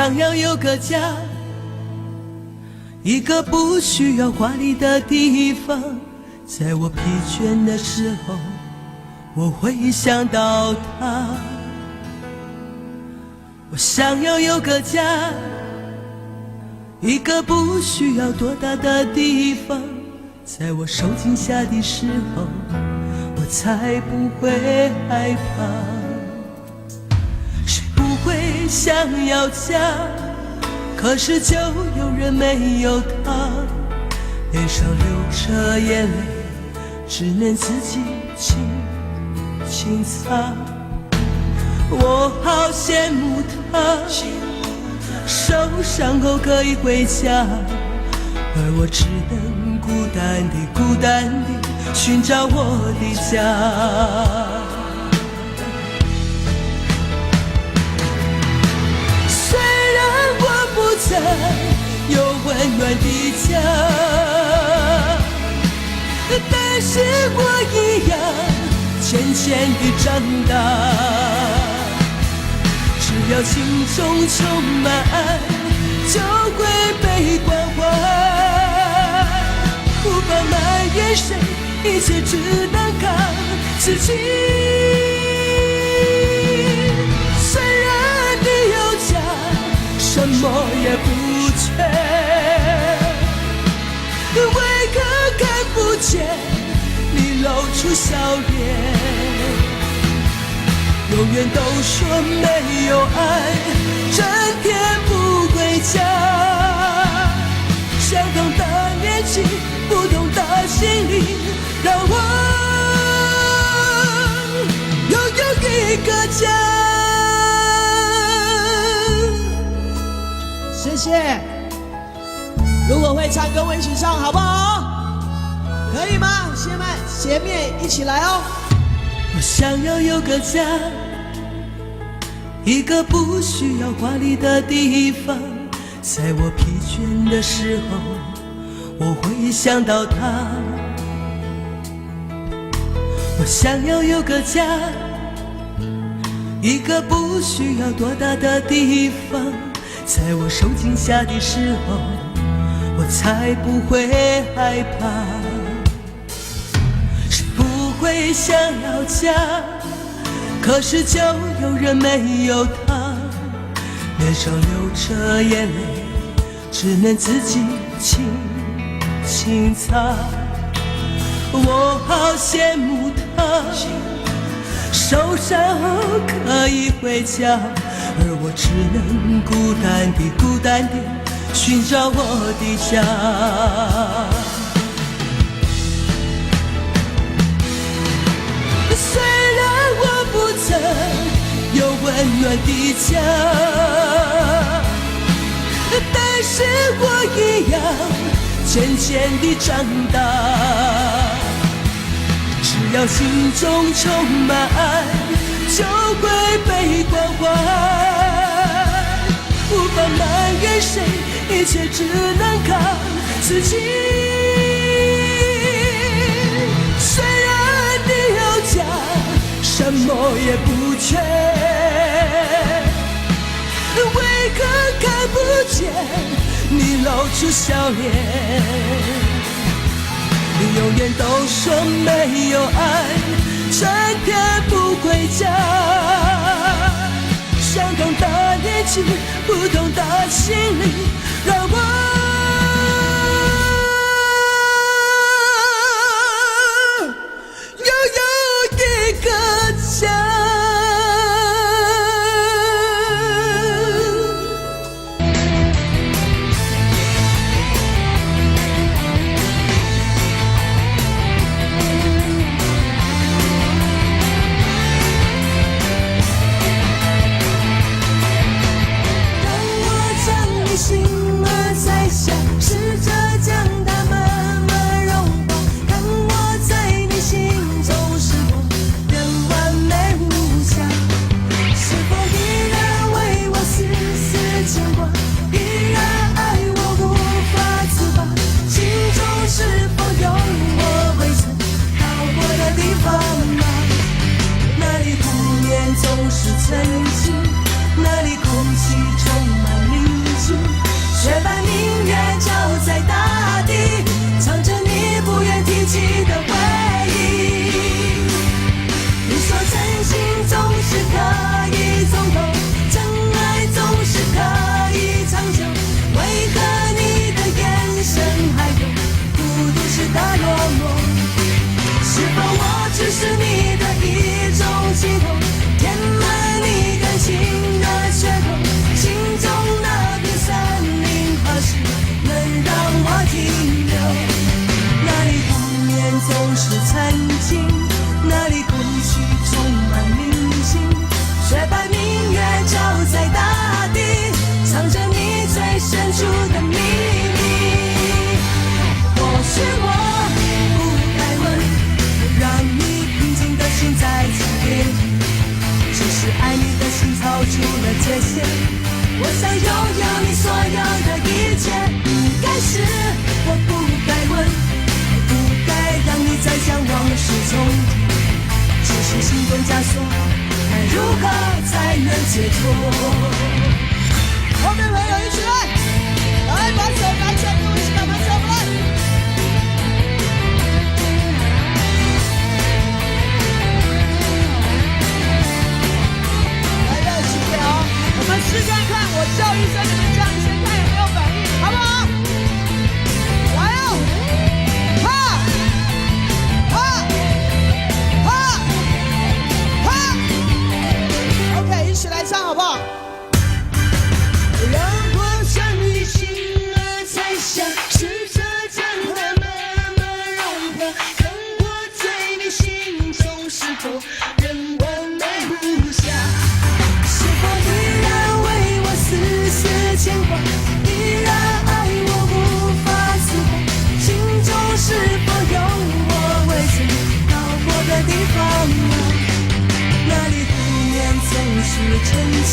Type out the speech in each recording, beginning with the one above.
想要有个家，一个不需要华丽的地方，在我疲倦的时候，我会想到他。我想要有个家，一个不需要多大的地方，在我受惊吓的时候，我才不会害怕。谁不会想要家，可是就有人没有他，脸上流着眼泪，只能自己轻轻擦。我好羡慕他，受伤后可以回家，而我只能孤单地寻找我的家。虽然我不曾有温暖的家，但是我一样渐渐地长大。只要心中充满爱，就会被关怀，无法埋怨谁，一切只能靠自己。虽然你有家，什么也不缺，为何看不见你露出笑脸？永远都说没有爱，整天不回家。相同的年纪，不同的心灵，让我拥有一个家。谢谢。如果会唱歌，我一起唱好不好？可以吗？前面一起来哦。我想要有个家，一个不需要华丽的地方，在我疲倦的时候，我会想到他。我想要有个家，一个不需要多大的地方，在我受惊吓的时候，我才不会害怕。会想要家，可是就有人没有他，脸上流着眼泪，只能自己轻轻擦。我好羡慕他，受伤后可以回家，而我只能孤单地寻找我的家。虽然我不曾有温暖的家，但是我一样渐渐地长大。只要心中充满爱，就会被关怀，无法埋怨谁，一切只能靠自己。虽然你有家，什么也不缺，为何看不见你露出笑脸？你永远都说没有爱，整天不回家。相同的年纪，不同的心灵，让我心系统，填满你感情的缺口，心中那片森林何时能让我停留？那里不眠总是曾经，那里空气充满宁静，雪白明月照在大地，藏着你最深处的秘密。或许我不该问，让你平静的心再次涟漪，只是爱你的心超出了界限。我想拥有你所有的一切，应该是我不该问，不该让你再向往事重提，只是心中枷锁，该如何才能解脱？后面朋友一起来，来把手拿起来，跟我一起把门走过来。来的起点哦，我们试看看，我叫一声，你们叫一声，看有没有反应，好不好？来哦，哈，哈，哈，哈 ，OK， 一起来唱好不好？让我将你心儿摘下，试着将它慢慢融化，看我在你心中是否仍完美无瑕，是否依然为我丝丝牵挂，依然爱我无法自拔，心中是否有我未曾到过的地方啊？那里湖面总是澄清，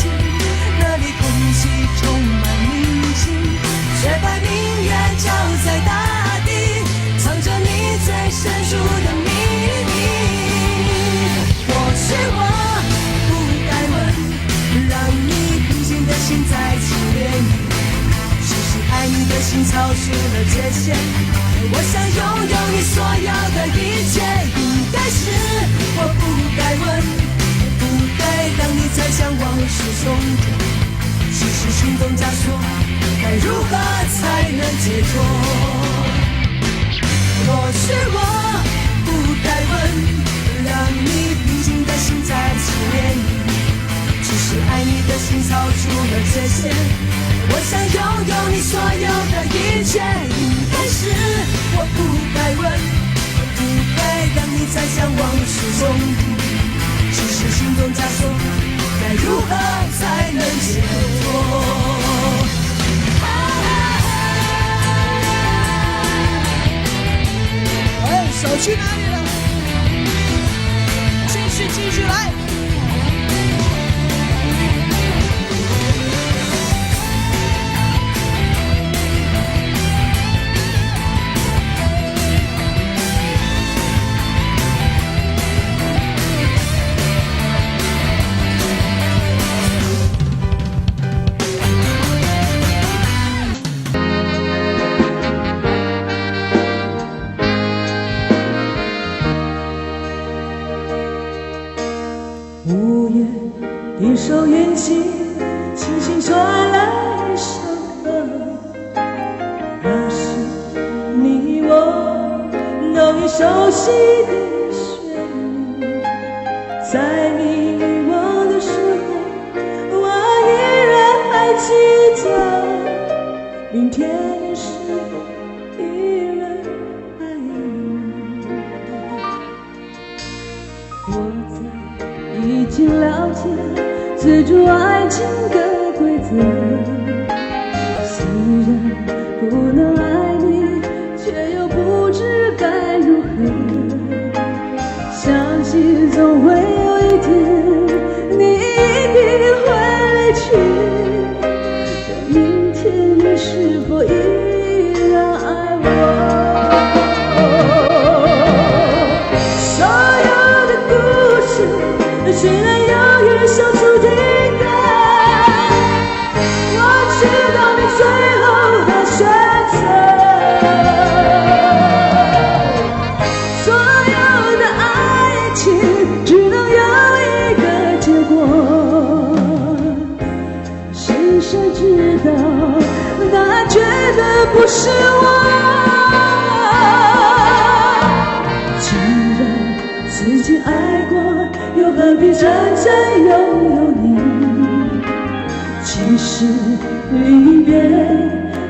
那里空气充满宁静，雪白明月照在大地，藏着你最深处的秘密。或许我不该问，让你平静的心再次涟漪，只是爱你的心超出了界限。我想拥有你所有的一切，应该是我不该问，不该让你再向往事重提，只是心中枷锁，该如何才能解脱？或许我不该问，让你平静的心再次涟漪，只是爱你的心超出了界限。我想拥有你所有的一切，应该是我不该问，不该让你再向往事重提，只是心中枷锁，该如何才能解脱？哎，手去哪里了？继续来。午夜一首乐器轻轻传来一首歌，那是你我都已熟悉的旋律，在你遗忘的时候，我依然还记得，明天是否依然爱你？我在已经了解自主爱情的规则，虽然不能爱你，却又不知该如何。相信总会有一天，你一定会离去。可明天你是否依然爱我？虽然永远相处定格，我知道你最后的选择。所有的爱情只能有一个结果，是谁知道答案绝对不是我。既然曾经爱过，又何必再是离别，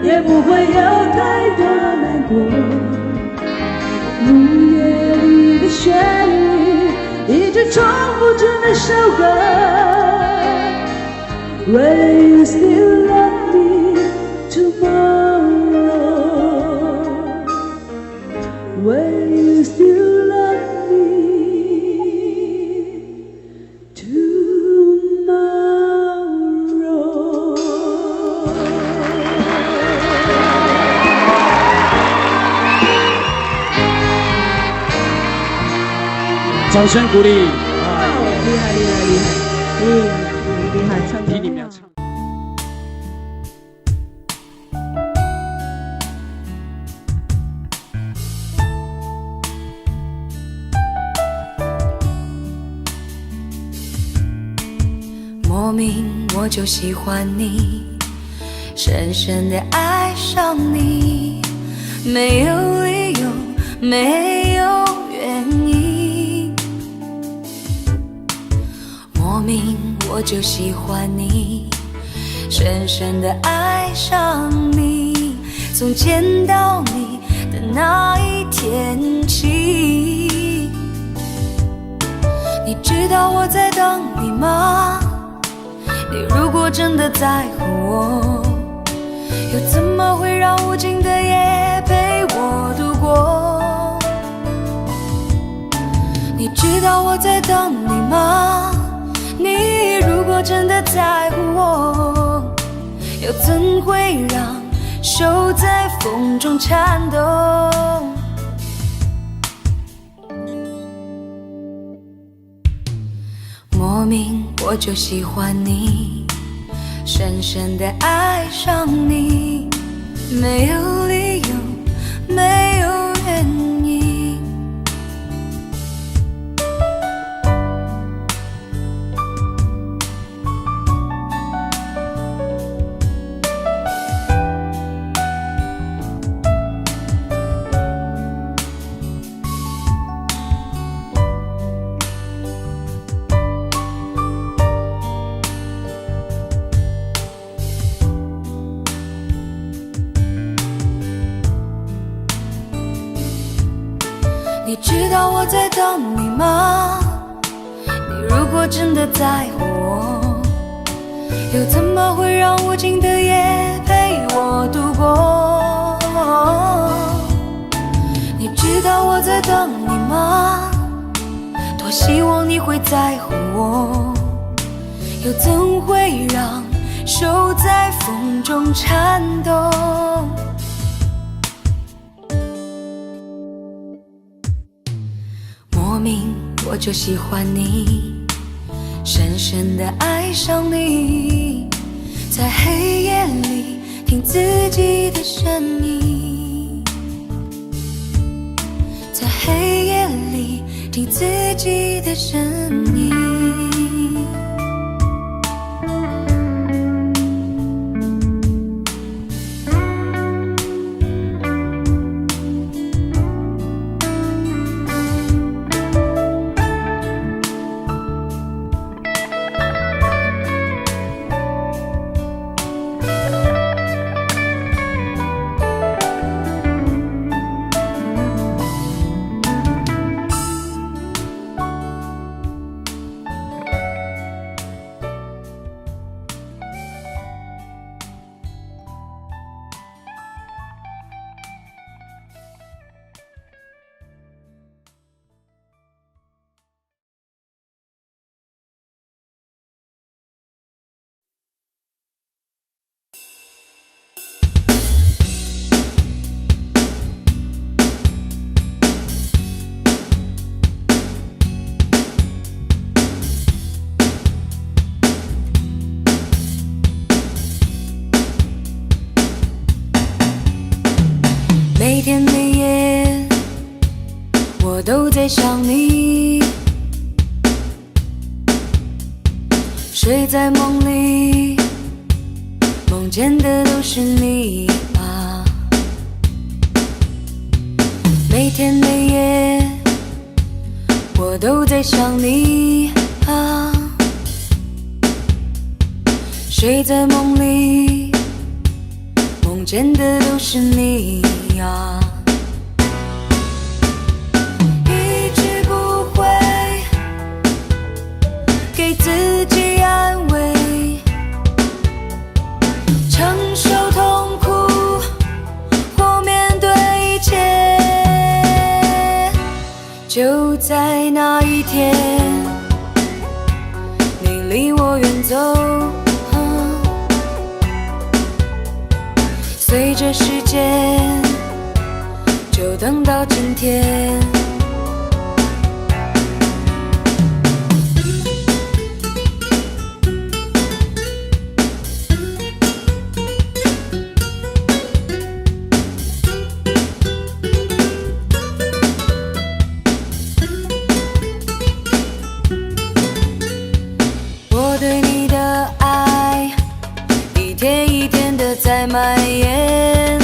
也不会有太多难过。午夜里的旋律一直重复着那首歌。Will you still love me tomorrow? Will you still love me tomorrow? 掌声鼓励！厉害厉害厉害，厉害，唱歌听你们俩唱。莫名我就喜欢你，深深地爱上你，没有理由，没有原因。莫名我就喜欢你，深深地爱上你，从见到你的那一天起。你知道我在等你吗？你如果真的在乎我，又怎么会让无尽的夜陪我度过？你知道我在等你吗？你如果真的在乎我，又怎会让手在风中颤动？莫名我就喜欢你，深深地爱上你，没有理由，没有原因。你知道我在等你吗？你如果真的在乎我，又怎么会让无尽的夜陪我度过？你知道我在等你吗？多希望你会在乎我，又怎会让手在风中颤动？莫名我就喜欢你，深深地爱上你，在黑夜里听自己的声音，在黑夜里听自己的声音。每天每夜我都在想你，睡在梦里，梦见的都是你啊。每天每夜我都在想你啊，睡在梦里，梦见的都是你呀，一直不会给自己安慰，承受痛苦或面对一切。就在那一天，你离我远走，随着时间，就等到今天。我对你的爱，一天一天的在蔓延，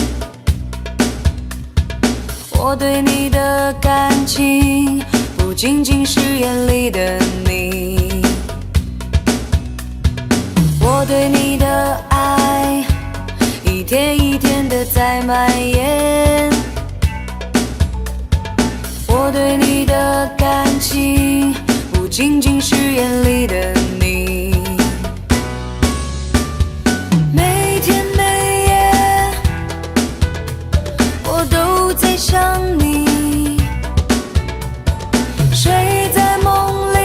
我对你的感情，不仅仅是眼里的你，我对你的爱，一天一天的在蔓延，我对你的感情，不仅仅是眼里的你，每天每夜我都在想你，睡在梦里，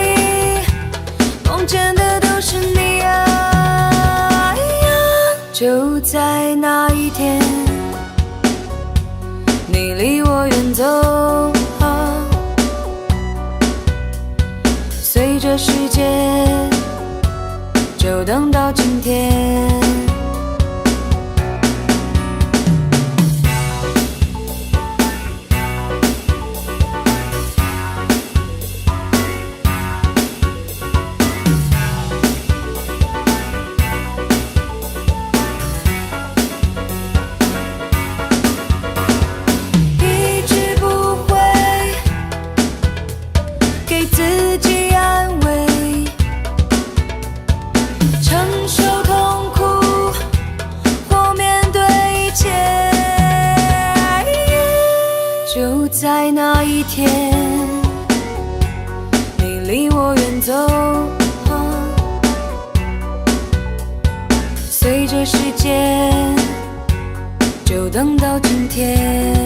梦见的都是你啊，就在那一天，你离我远走，随着时间，就等到今天。一直不会给自己安慰，承受痛苦或面对一切。就在那一天，你离我远走，随着时间，就等到今天。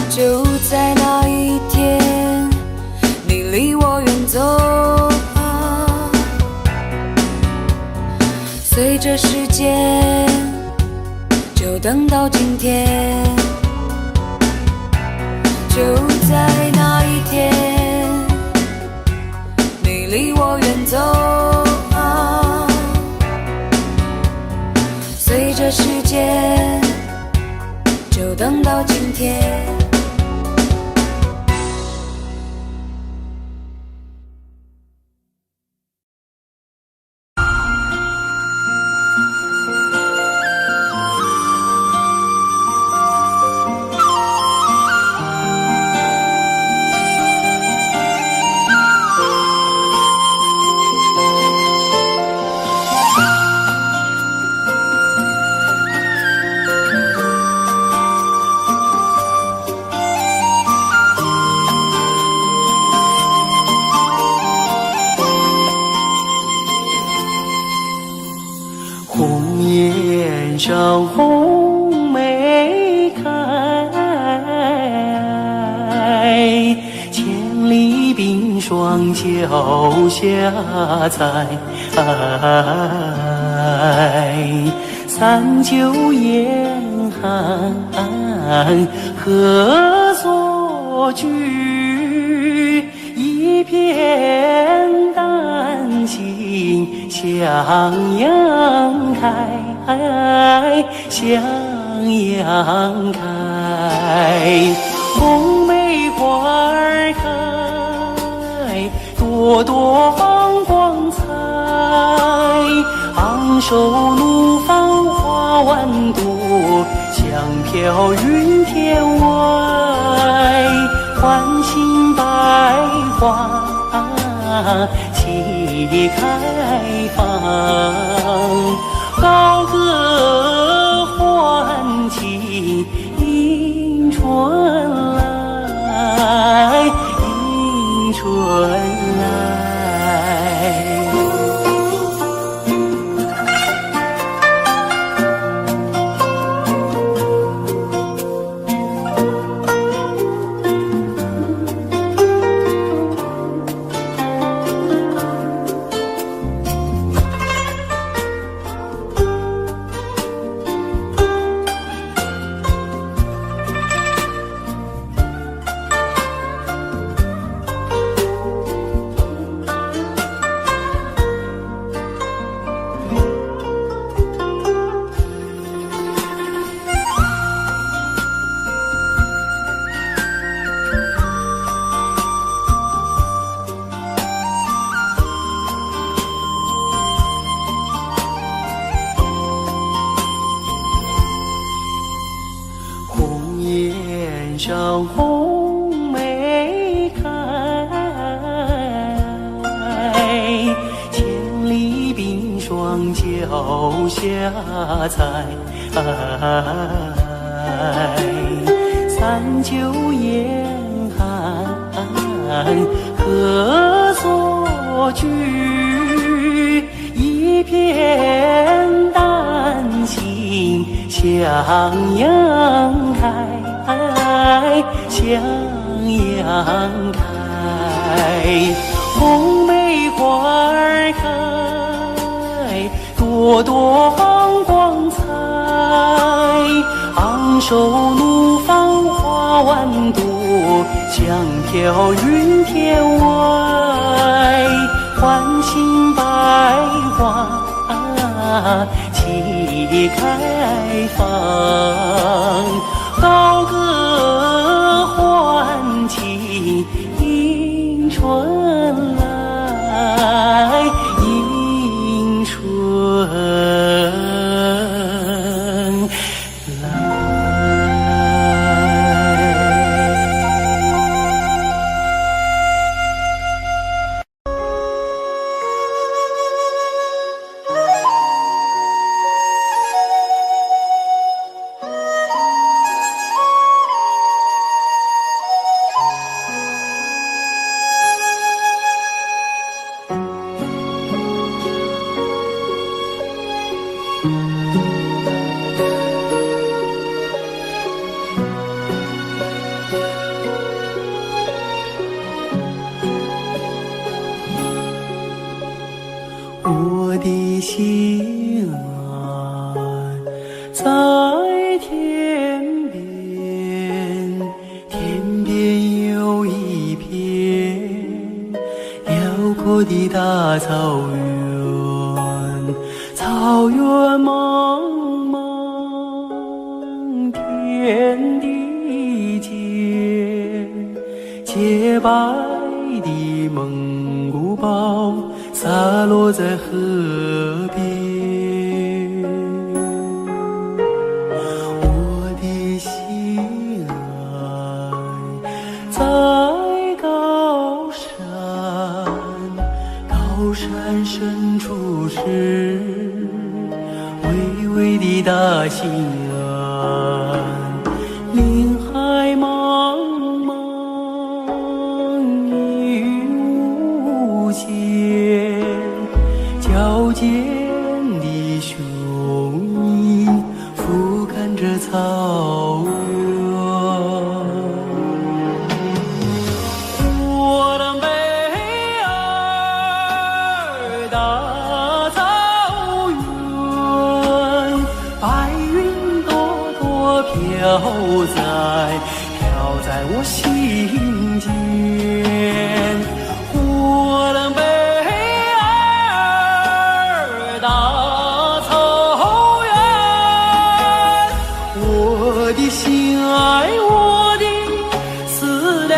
就在那一天，你离我远走，随着时间，就等到今天。就在那一天，你离我远走，随着时间，就等到今天。红颜上红梅开，千里冰霜脚下踩。三九严寒何所居？一片丹心向阳开，向阳开。红梅花儿开，朵朵放光彩。昂首怒放花万朵，香飘云天外。唤醒百花齐开放，高歌欢庆迎春来，迎春来。上红梅开，千里冰霜脚下踩。三九严寒可作句，一片丹心向阳开。向阳开，红梅花儿开，朵朵放光彩。昂首怒放花万朵，香飘云天外。欢欣百花齐开放，高歌欢庆迎春来，迎春来。我的心啊，在天边，天边有一片辽阔的大草原，草原茫茫，天地间，洁白的蒙古包洒落在河边，我的心爱在高山，高山深处是巍巍的大兴安，林海茫茫一无间，矫健的雄鹰俯瞰着草原。我的美儿大草原，白云朵朵飘在我心间。我的美儿大草原，我的心爱，我的思念。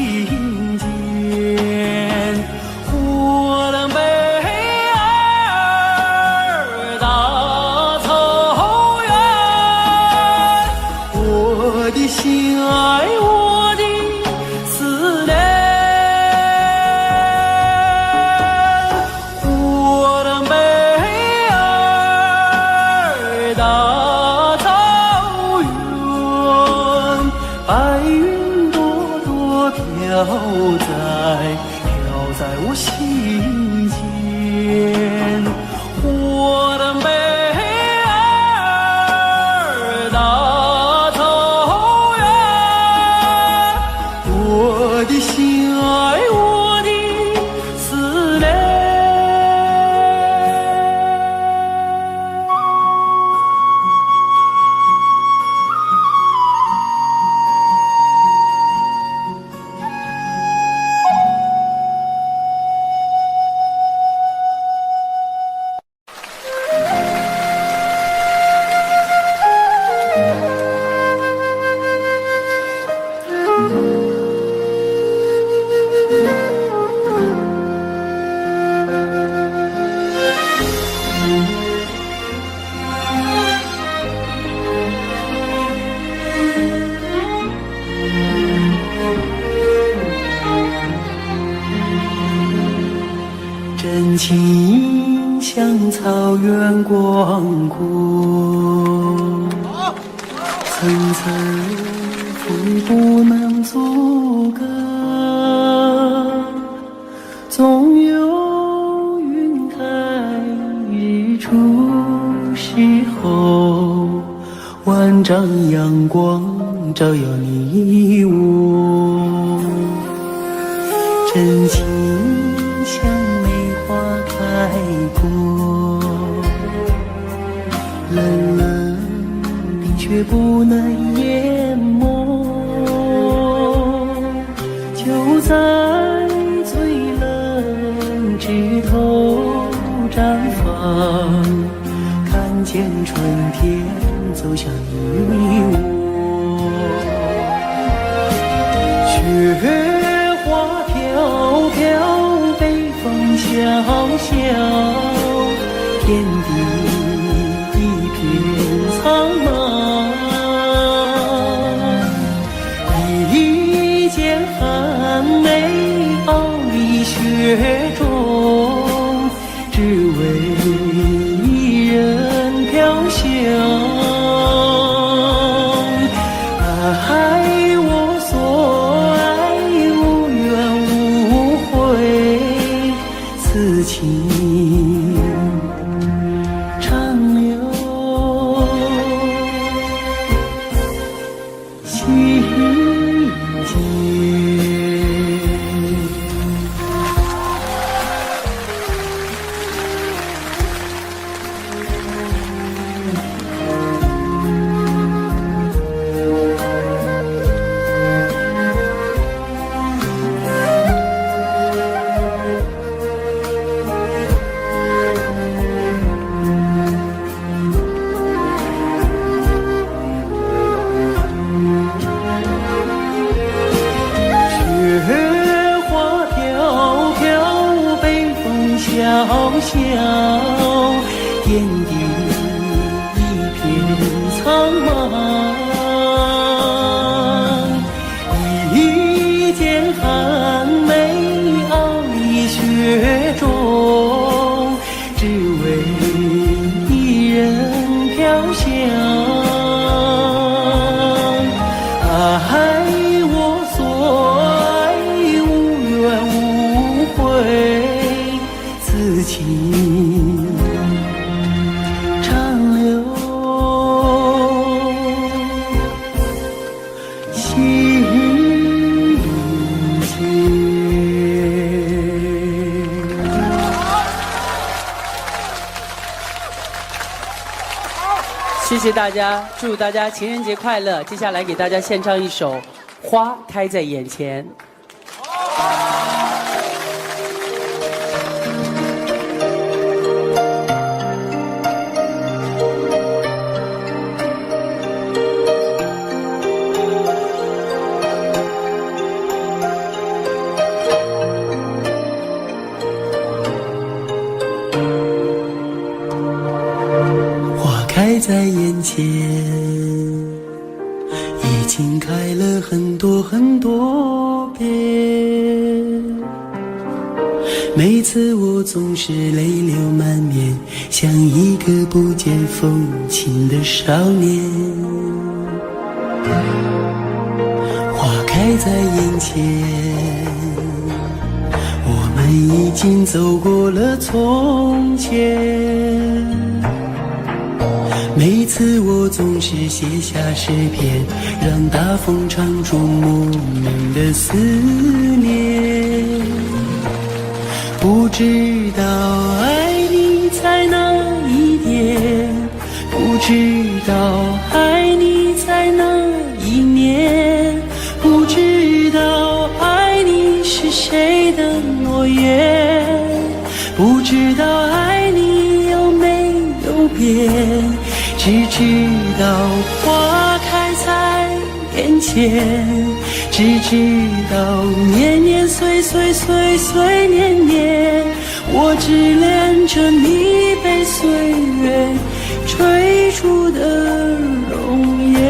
心间。我的妹儿大草原，我的心爱我的思念，我的妹儿大草原，白云朵朵飘在我心间，我的妹儿大草原，我的心爱我的思念。真情像草原广阔，层层风不能阻隔，总有云开日出时候，万丈阳光照耀你我，真情像梅花开过，冷冷冰雪不能淹没，就在最冷枝头绽放，看见春天走向你我，雪花飘飘，北风萧萧，天地一片苍茫，一剪寒梅傲立雪中，只为一人飘香。爱我所爱，无怨无悔，此情长留心间。雪花飘飘，北风萧萧，天地一片苍茫，一剪寒梅傲立雪中，只为一人飘香。爱我所爱，无怨无悔，此情长留心间。谢谢大家，祝大家情人节快乐！接下来给大家献唱一首《花开在眼前》。在眼前，已经开了很多很多遍。每次我总是泪流满面，像一个不见风情的少年。花开在眼前，我们已经走过了从前。每次我总是写下诗篇，让大风唱出莫名的思念。不知道爱你在哪一点，不知道爱你在哪一年，不知道爱你是谁的诺言，不知道爱你有没有变，只知道花开在眼前，只知道年年岁岁岁岁年年，我只恋着你被岁月追逐的容颜。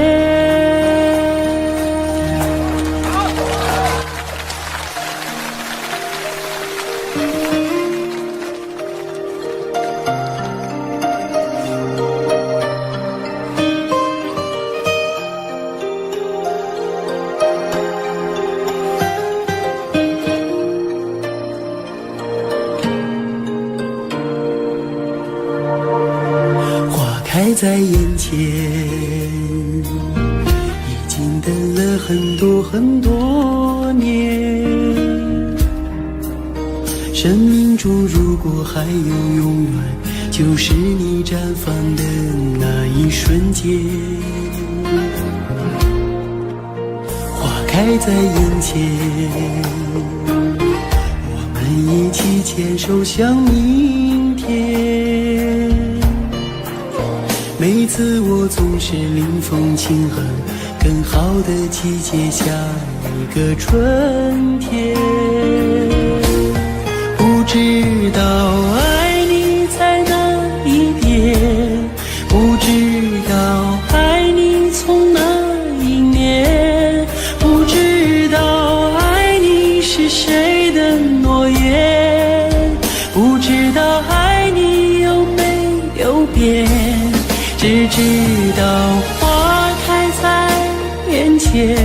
开在眼前，已经等了很多很多年。生命中如果还有永远，就是你绽放的那一瞬间。花开在眼前，我们一起牵手向明天。每次我总是临风轻哼，更好的季节下一个春天。不知道爱你在哪一边，不知道爱你从哪一年，不知道爱你是谁的诺言，不知道爱你有没有变，只知道花开在眼前，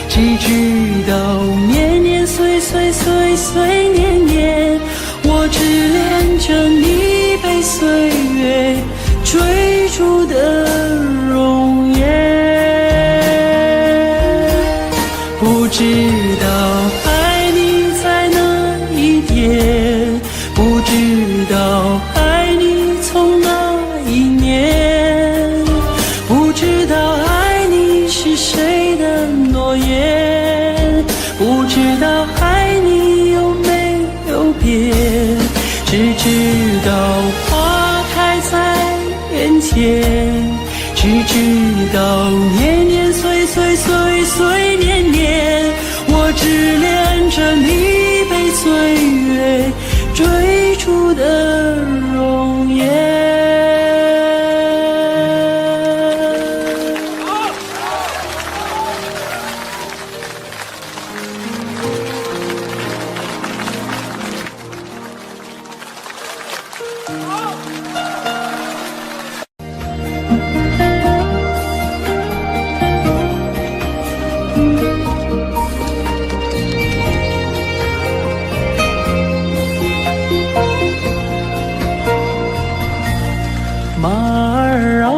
只知道年年岁岁岁岁年年，我只恋着你被岁月追逐的容颜。不知道爱你在哪一点，不知道爱你从哪一年，不知道爱你是谁的诺言，不知道爱你有没有变，只知道花开在眼前，只知道年年岁岁岁岁年年，我只恋着你被岁月追逐的容颜。马儿啊，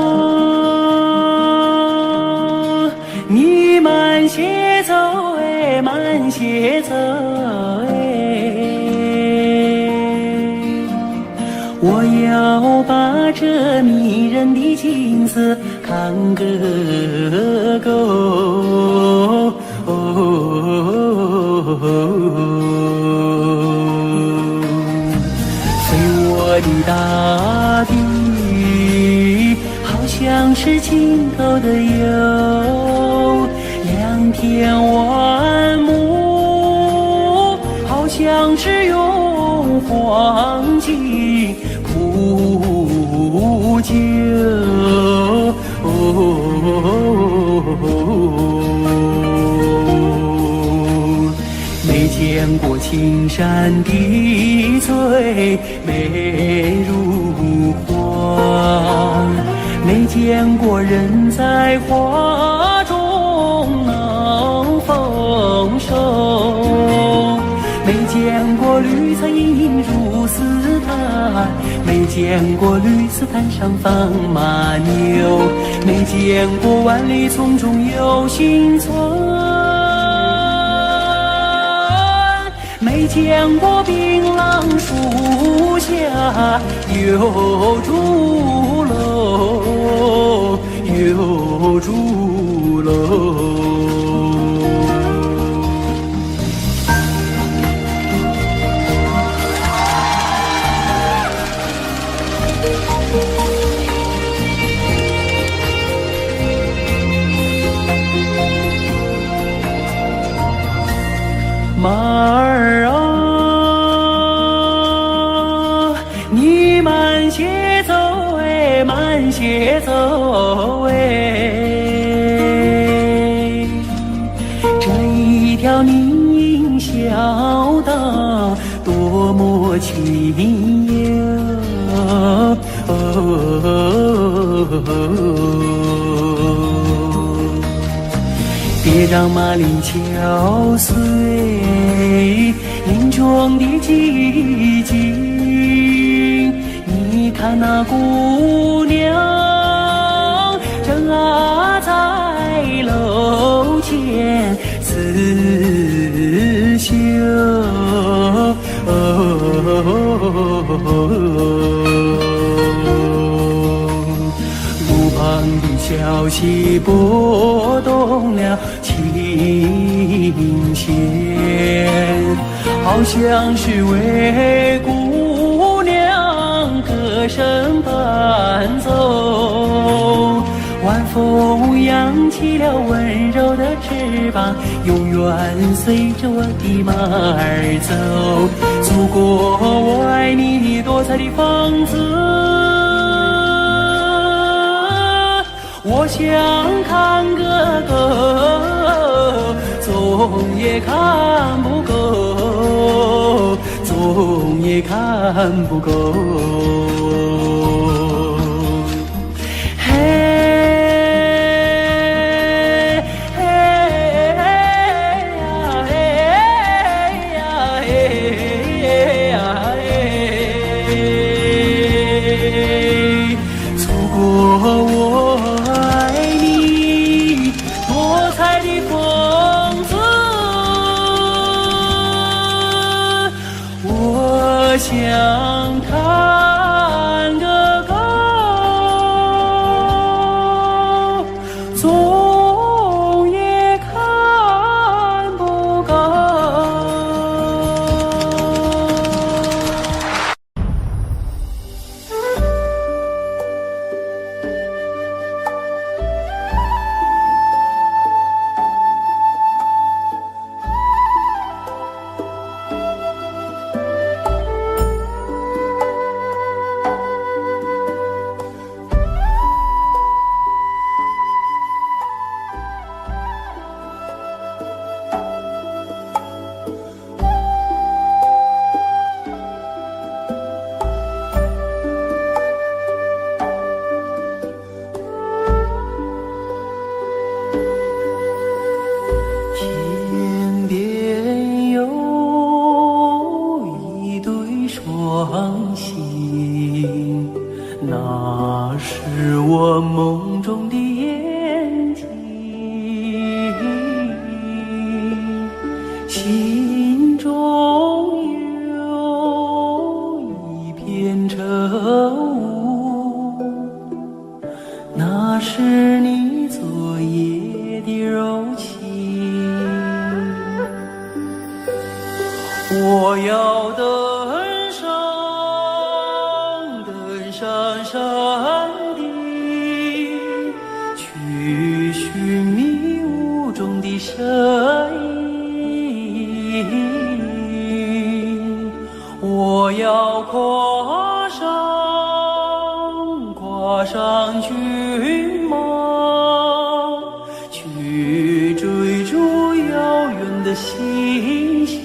你慢些走哎，慢些走哎，我要把这迷人的景色看个够。飞我的大地，好像是尽头的有两片万亩，好像只用黄金铺就。见过青山的最美如画，没见过人在画中能丰收，没见过绿草映入丝毯，没见过绿丝毯上放马牛，没见过万里丛中有行村，没见过槟榔树下有竹楼，有竹楼。马儿啊，你慢些走哎，慢些走哎，这一条宁小道多么清幽。别让马铃敲碎林中的寂静，你看那姑娘正在楼前刺绣，路旁的小溪拨动了琴弦，好像是为姑娘歌声伴奏。晚风扬起了温柔的翅膀，永远随着我的马儿走。祖国，我爱你多彩的房子，我想看个够，总也看不够，总也看不够。想看个够，总也看不够。天边有一对双星，那是我梦中的眼睛，心中有一片愁雾，那是你昨夜的柔情。我要登上山顶，去寻迷雾中的身影。我要跨上骏马，去追逐遥远的星星。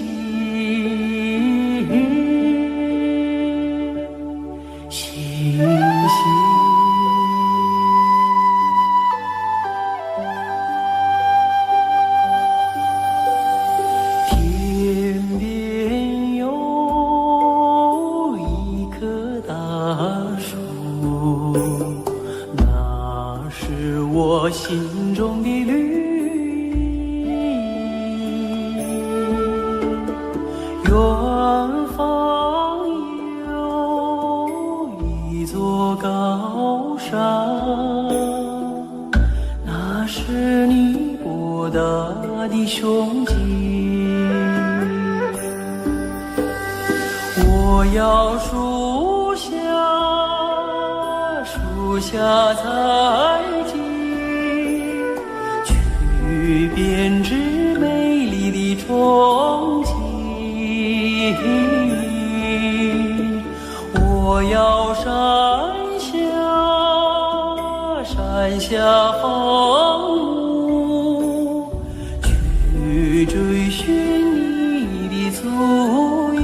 远方有一座高山，那是你博大的胸襟。我要树下采集，去编织美丽的憧憬。我要山下放牧，去追寻你的足印。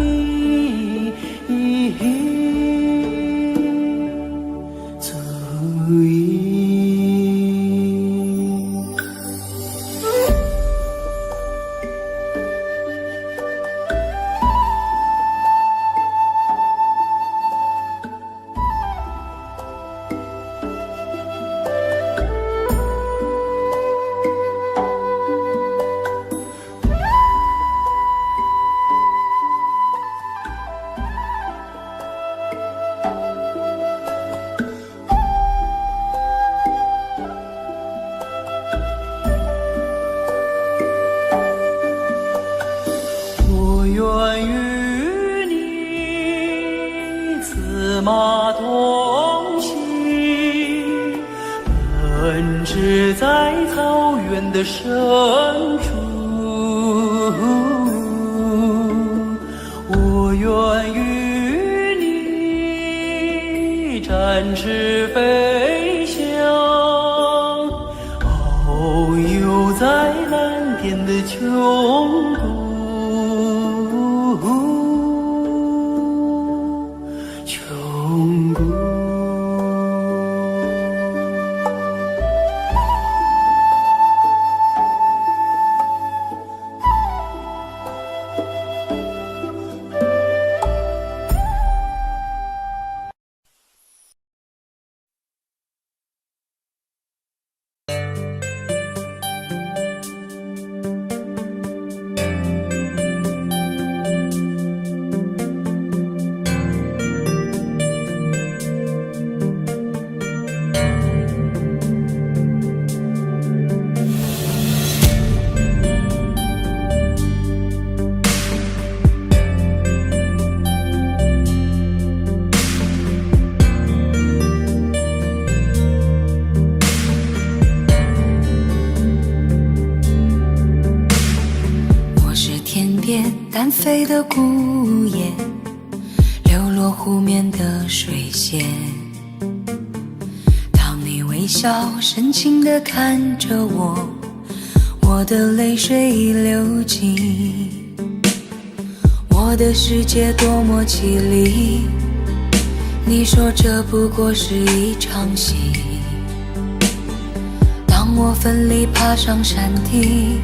马同行，奔驰在草原的深处。我愿与你展翅飞翔，遨游在蓝天的穹谷。单飞的孤雁，流落湖面的水线。当你微笑深情地看着我，我的泪水已流尽。我的世界多么绮丽，你说这不过是一场戏。当我奋力爬上山顶，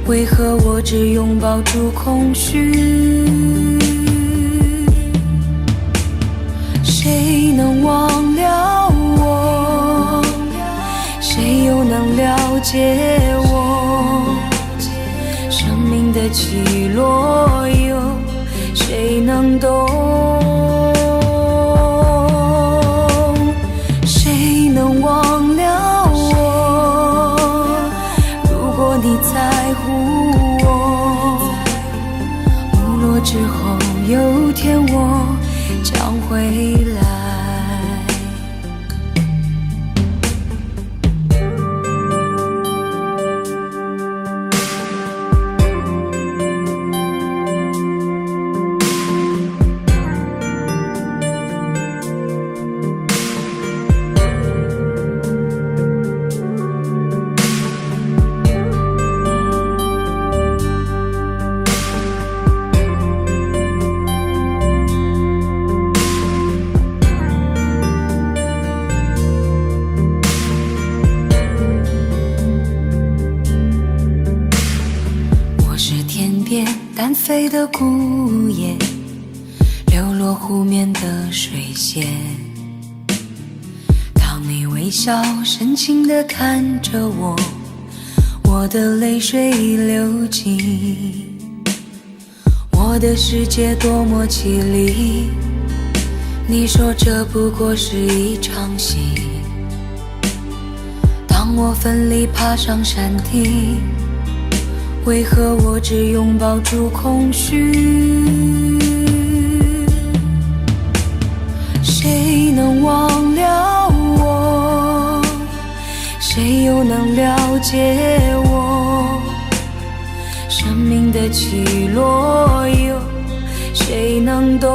为何我只拥抱住空虚？谁能忘了我？谁又能了解我？生命的起落，有谁能懂？谁能忘了我？如果你在乎我，日落之后有天我将回来。单飞的孤雁，流落湖面的水线。当你微笑深情地看着我，我的泪水已流尽。我的世界多么绮丽，你说这不过是一场戏。当我奋力爬上山顶，为何我只拥抱住空虚？谁能忘了我？谁又能了解我？生命的起落，有谁能懂？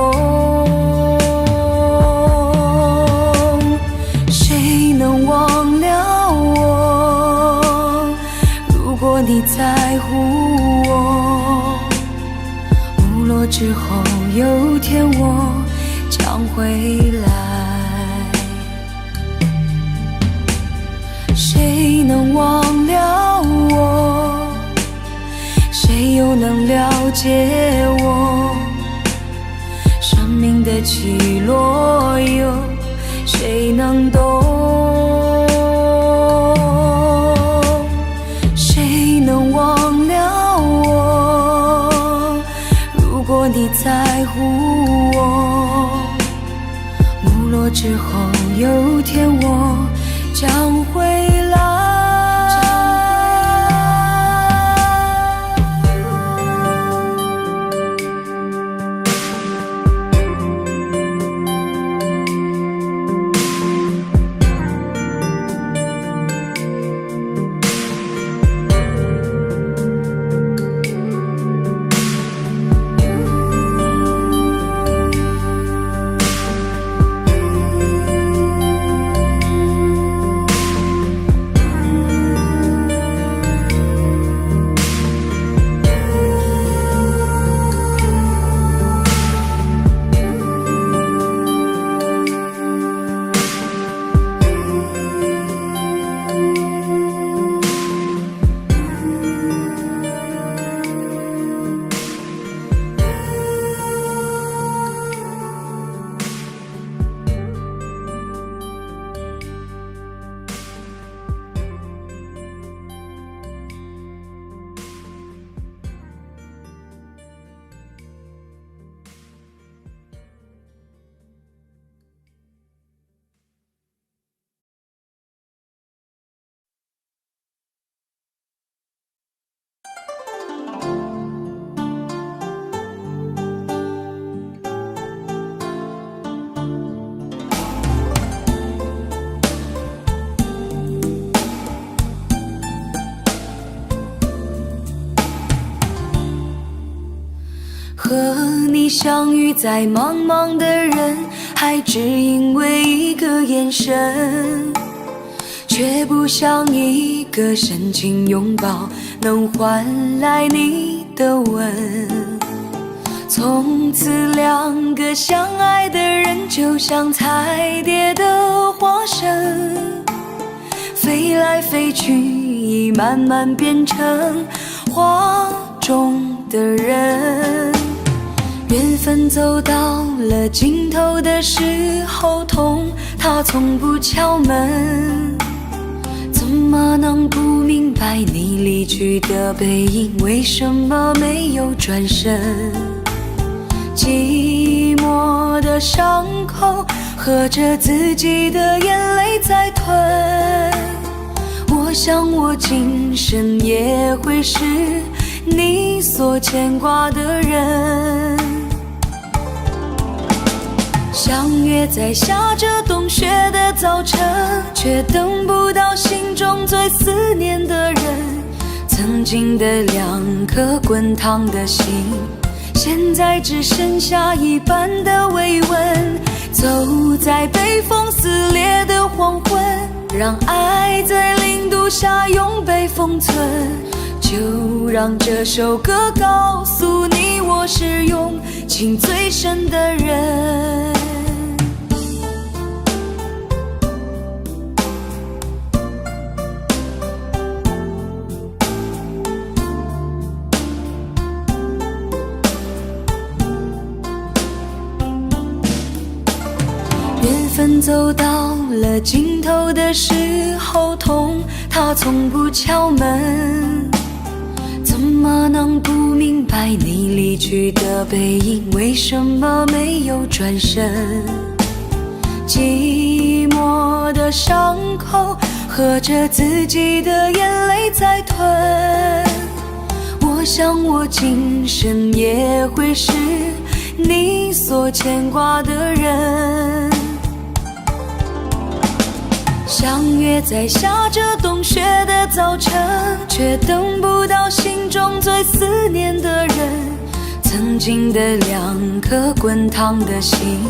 谁能忘了我？如果你在乎我，日落之后有天我将回来。谁能忘了我？谁又能了解我？生命的起落，有谁能懂？谁能忘了我？如果你在乎我，日落之后有天我将回来。和你相遇在茫茫的人海，只因为一个眼神，却不像一个深情拥抱能换来你的吻。从此两个相爱的人就像彩蝶的化身，飞来飞去已慢慢变成画中的人。缘分走到了尽头的时候，痛它从不敲门，怎么能不明白你离去的背影为什么没有转身？寂寞的伤口喝着自己的眼泪在吞，我想我今生也会是你所牵挂的人。相约在下着冬雪的早晨，却等不到心中最思念的人。曾经的两颗滚烫的心，现在只剩下一半的慰问。走在被风撕裂的黄昏，让爱在零度下永被封存。就让这首歌告诉你，我是用情最深的人。缘分走到了尽头的时候，痛它从不敲门，怎么能不明白你离去的背影？为什么没有转身？寂寞的伤口，喝着自己的眼泪在吞。我想我今生也会是你所牵挂的人。相约在下着冬雪的早晨，却等不到心中最思念的人。曾经的2颗滚烫的心，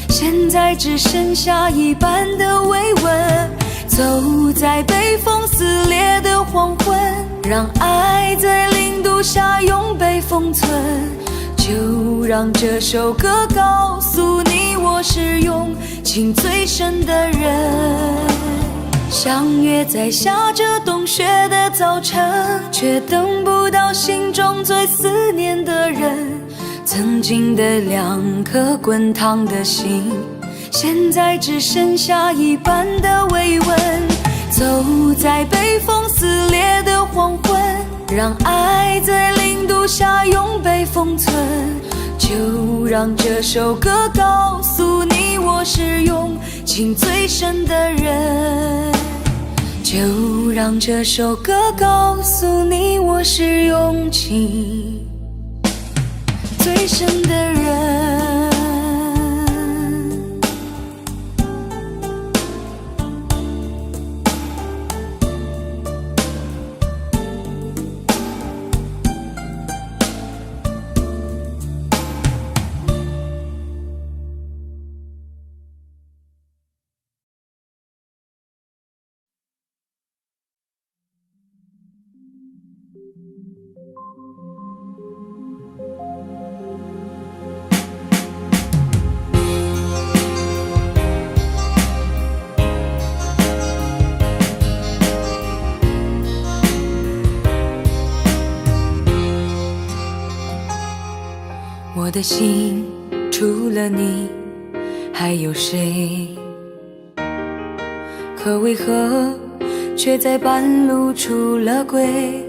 现在只剩下一半的慰问。走在被风撕裂的黄昏，让爱在0度下永被封存。就让这首歌告诉你，我是用情最深的人。相约在下着冬雪的早晨，却等不到心中最思念的人。曾经的2颗滚烫的心，现在只剩下一半的慰问。走在被风撕裂的黄昏，让爱在0度下永被封存。就让这首歌告诉你，我是用情最深的人。就让这首歌告诉你，我是用情最深的人。我的心除了你还有谁？可为何却在半路出了轨？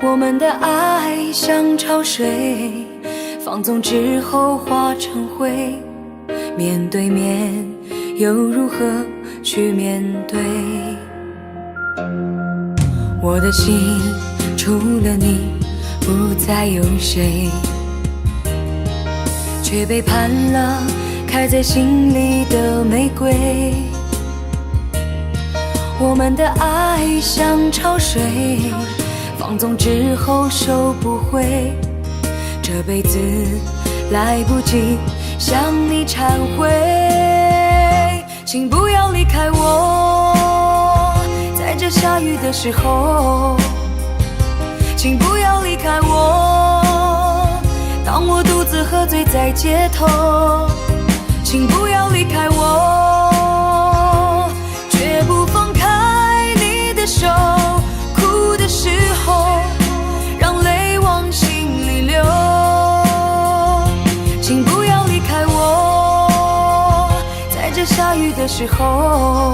我们的爱像潮水，放纵之后化成灰。面对面又如何去面对？我的心除了你不再有谁，却背叛了开在心里的玫瑰。我们的爱像潮水，放纵之后收不回。这辈子来不及向你忏悔，请不要离开我，在这下雨的时候。请不要离开我，当我独自喝醉在街头。请不要离开我，绝不放开你的手。哭的时候，让泪往心里流。请不要离开我，在这下雨的时候。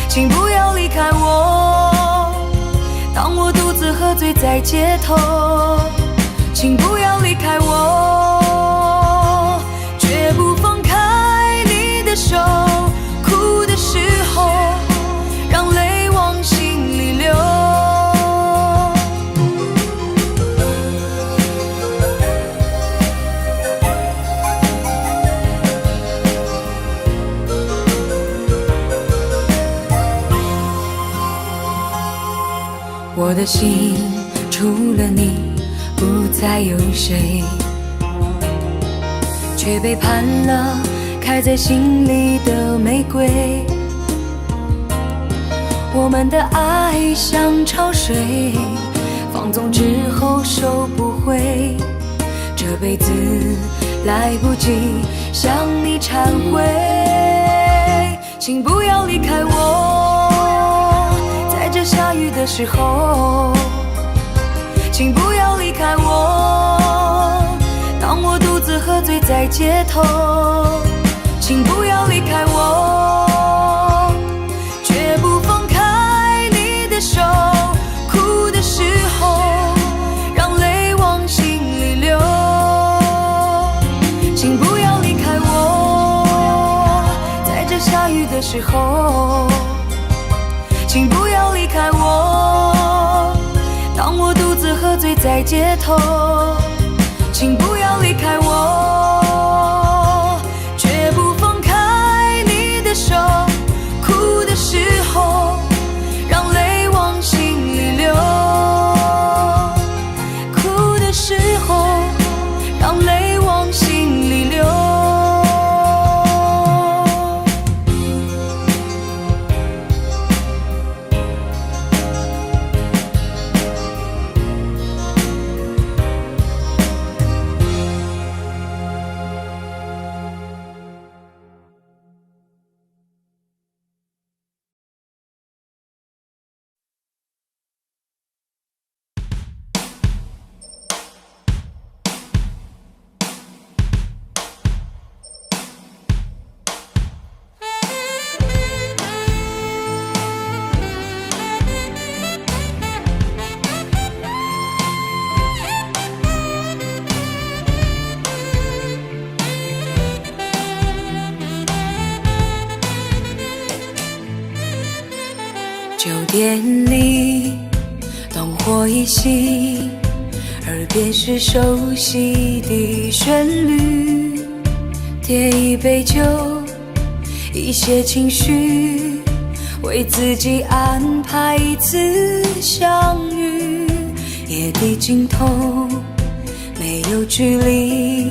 请不要离开我，当我独自喝醉在街头。请不要离开我，绝不放开你的手。哭的时候，让泪往心里流。我的心除了你不再有谁，却背叛了开在心里的玫瑰。我们的爱像潮水，放纵之后收不回。这辈子来不及向你忏悔，请不要离开我，在这下雨的时候。请不要离开我，当我独自喝醉在街头。请不要离开我，绝不放开你的手。哭时候，请不要离开我。当我独自喝醉在街头，请不要离开我，绝不放开你的手。哭的时候，让泪往心里流。哭的时候，让泪往心里流。酒店里灯火一熄，耳边是熟悉的旋律。点一杯酒，一些情绪，为自己安排一次相遇。夜的尽头没有距离，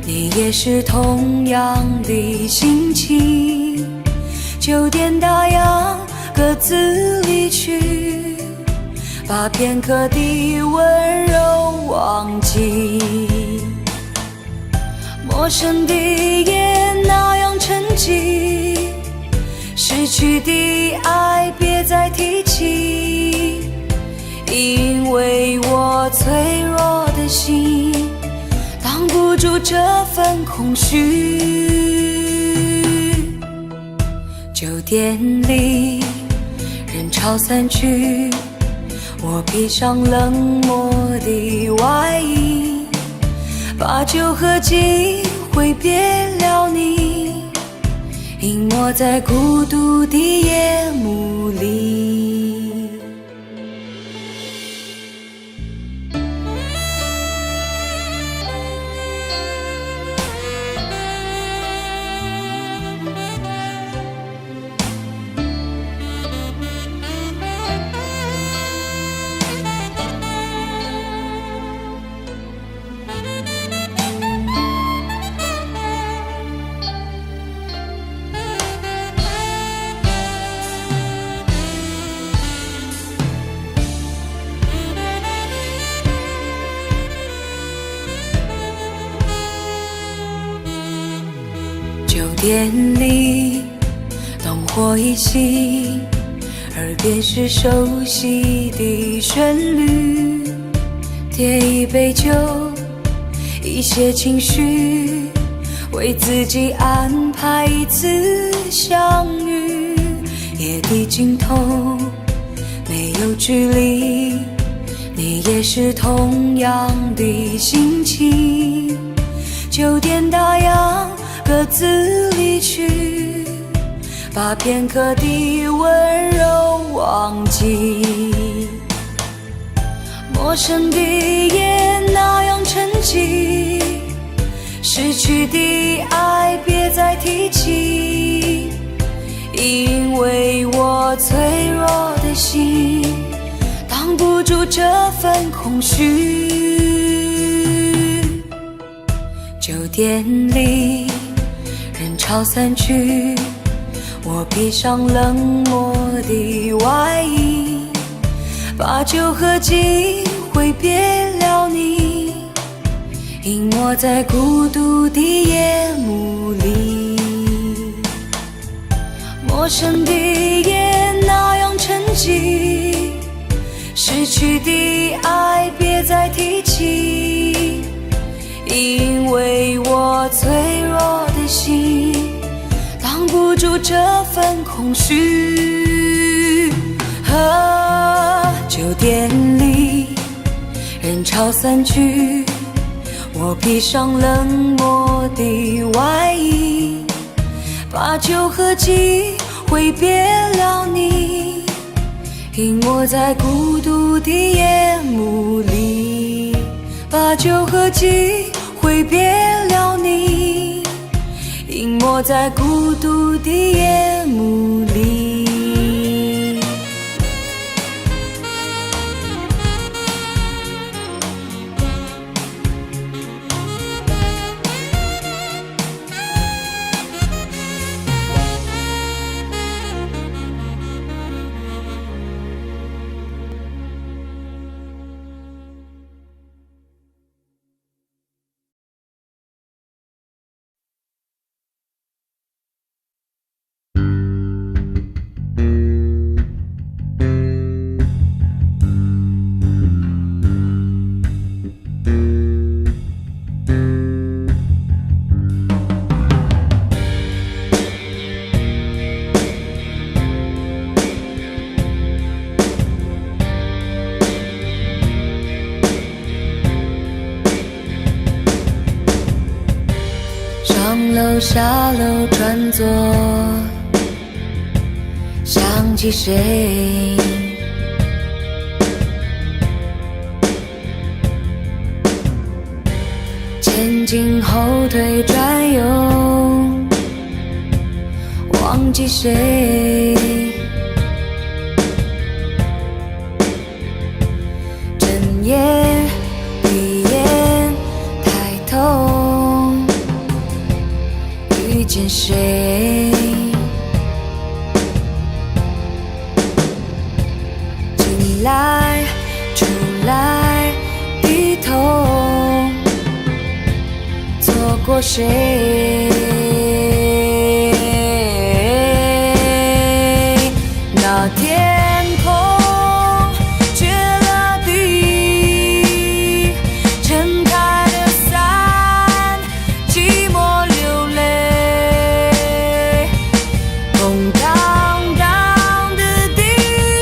你也是同样的心情。酒店打烊，各自离去，把片刻的温柔忘记。陌生的夜那样沉寂，失去的爱别再提起，因为我脆弱的心挡不住这份空虚。酒店里人潮散去，我披上冷漠的外衣，把酒喝尽，挥别了你，隐没在孤独的夜幕里。酒店里灯火一熄，耳边是熟悉的旋律。点一杯酒，一些情绪，为自己安排一次相遇。夜的尽头没有距离，你也是同样的心情。酒店打烊，各自离去，把片刻的温柔忘记。陌生的夜那样沉寂，失去的爱别再提起，因为我脆弱的心挡不住这份空虚。酒店里人潮散去，我披上冷漠的外衣，把酒喝尽，挥别了你，隐没在孤独的夜幕里。陌生的夜那样沉寂，失去的爱别再提起，因为我脆弱的心挡不住这份空虚。酒店里人潮散去，我披上冷漠的外衣，把酒喝尽，挥别了你，隐没在孤独的夜幕里，把酒和记挥别了你，隐没在孤独的夜幕里。上楼下楼转左，想起谁？前进后退转右，忘记谁？睁眼闭眼抬头，遇见谁？进来出来低头，错过谁？那天空缺了地，撑开了伞，寂寞流泪，空荡荡的地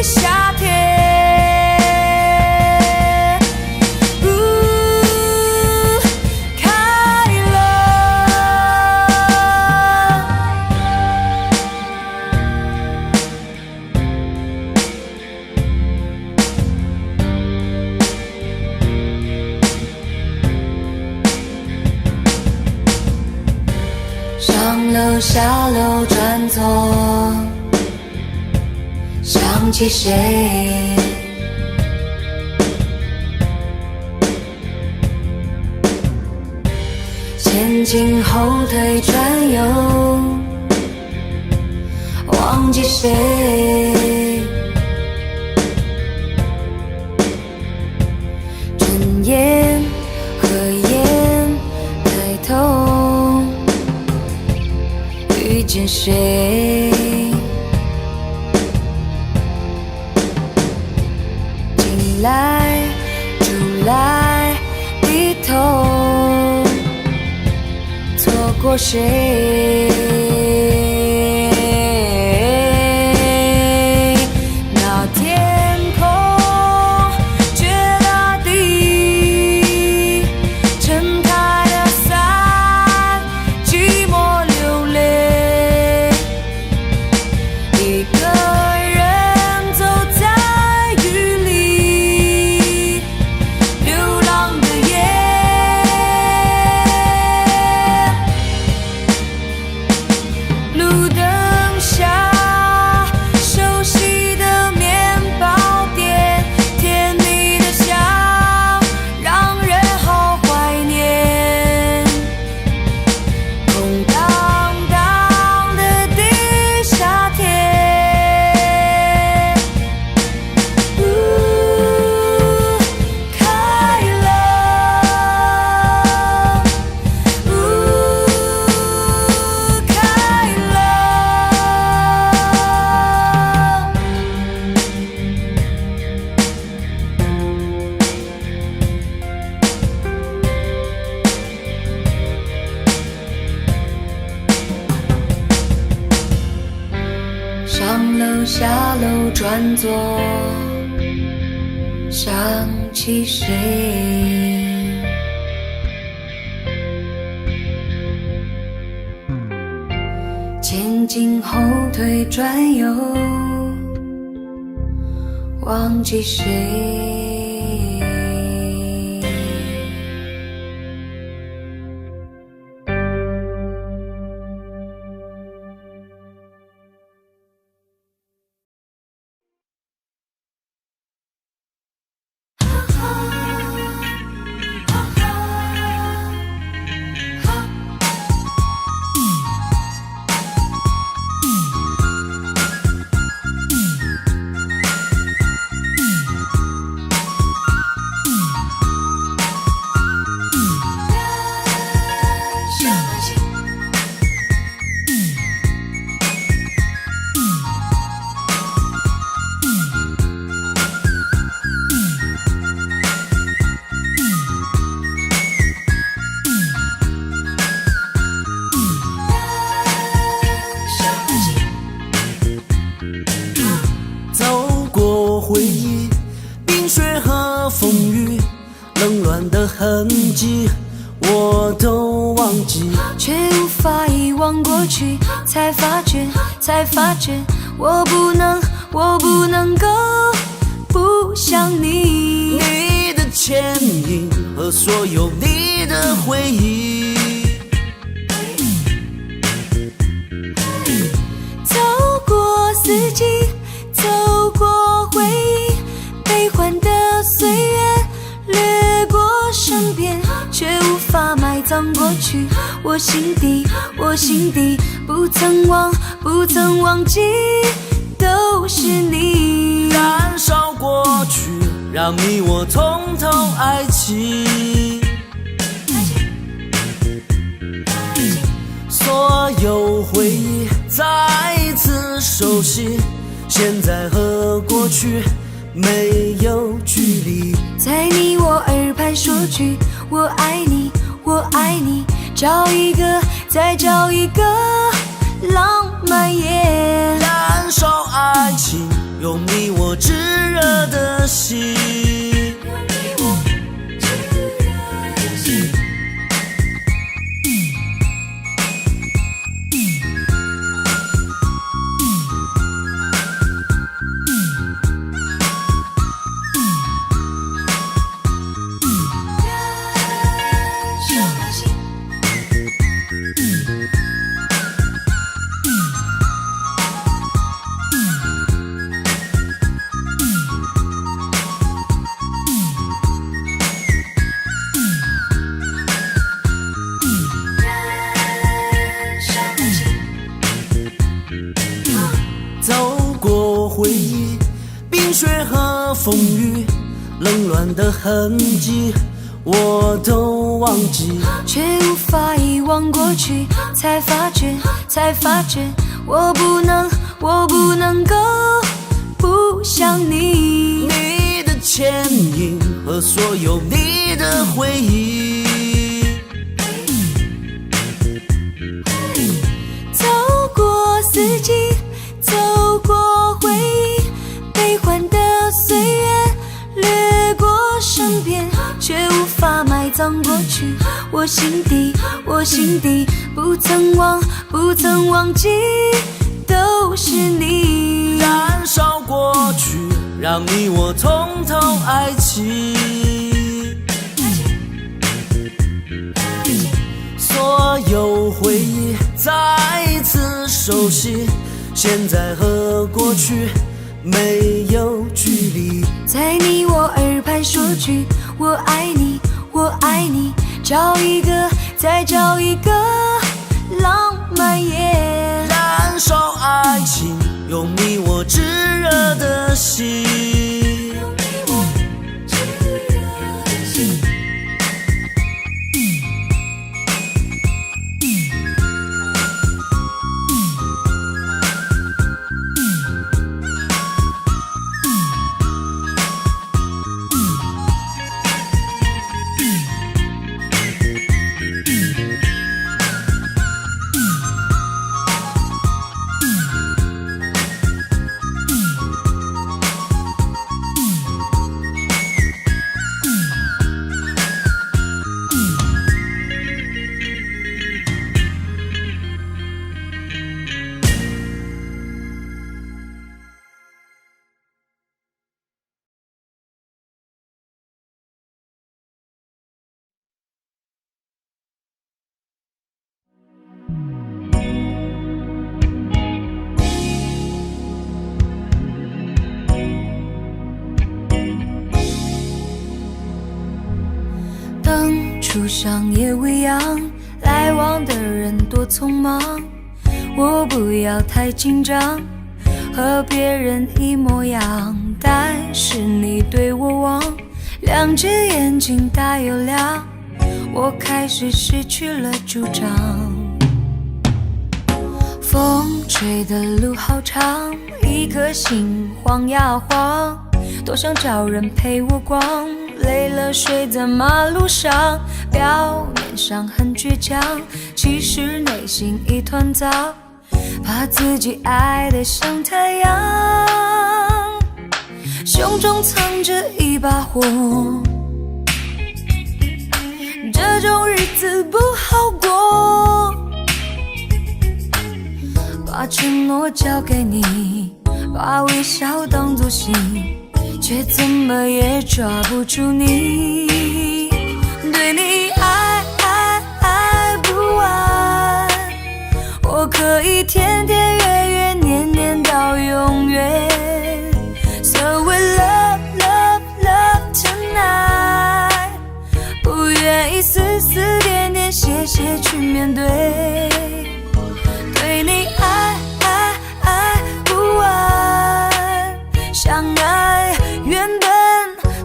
下铁，开了。上楼下楼转左，想起谁？前进后退转右，忘记谁？睁眼合眼抬头，遇见谁？进来出来低头，错过谁？那天空缺了地，撑开了伞，寂寞流泪，一个人走在雨里，流浪的夜，路灯下熟悉的面包店，甜蜜的香让人好怀念，空荡荡的地下铁，开了，开了。上楼下楼转左，想起谁？前经后退转右，忘记谁。回忆，冰雪和风雨，冷暖的痕迹，我都忘记，却无法遗忘过去，才发觉，我不能够不想你。你的牵引和所有你的回忆，走过四季，走过回忆，悲欢的岁月掠过身边，却无法埋葬过去。我心底不曾忘记，都是你。燃烧过去，让你我从头爱起。所有回忆再一次熟悉，现在和过去没有距离。在你我耳畔说句我爱你，我爱你，找一个，再找一个浪漫夜。燃烧爱情，用你我炙热的心。走过回忆，冰雪和风雨，冷暖的痕迹，我都忘记，却无法遗忘过去，才发觉，我不能够不想你。你的牵引和所有你的回忆，走过四季，走过回忆，悲欢的岁月掠过身边，却无法埋葬过去。我心底不曾忘记，都是你。燃烧过去，让你我从头爱起。所有回忆再一次熟悉，现在和过去没有距离。在你我耳畔说句我爱你，我爱你，找一个，再找一个浪漫夜。燃烧爱情，用你我炙热的心。当初上也未央，来往的人多匆忙，我不要太紧张，和别人一模样，但是你对我望，两只眼睛大又亮，我开始失去了主张。风吹的路好长，一颗心晃呀晃，多想找人陪我逛，累了睡在马路上，表面上很倔强，其实内心一团糟，把自己爱得像太阳，胸中藏着一把火，这种日子不好过，把承诺交给你，把微笑当作信，却怎么也抓不住你，对你爱不完，我可以天天月月年年到永远， So we love tonight， 不愿意丝丝点点谢谢去面对，对你爱不完，相爱原本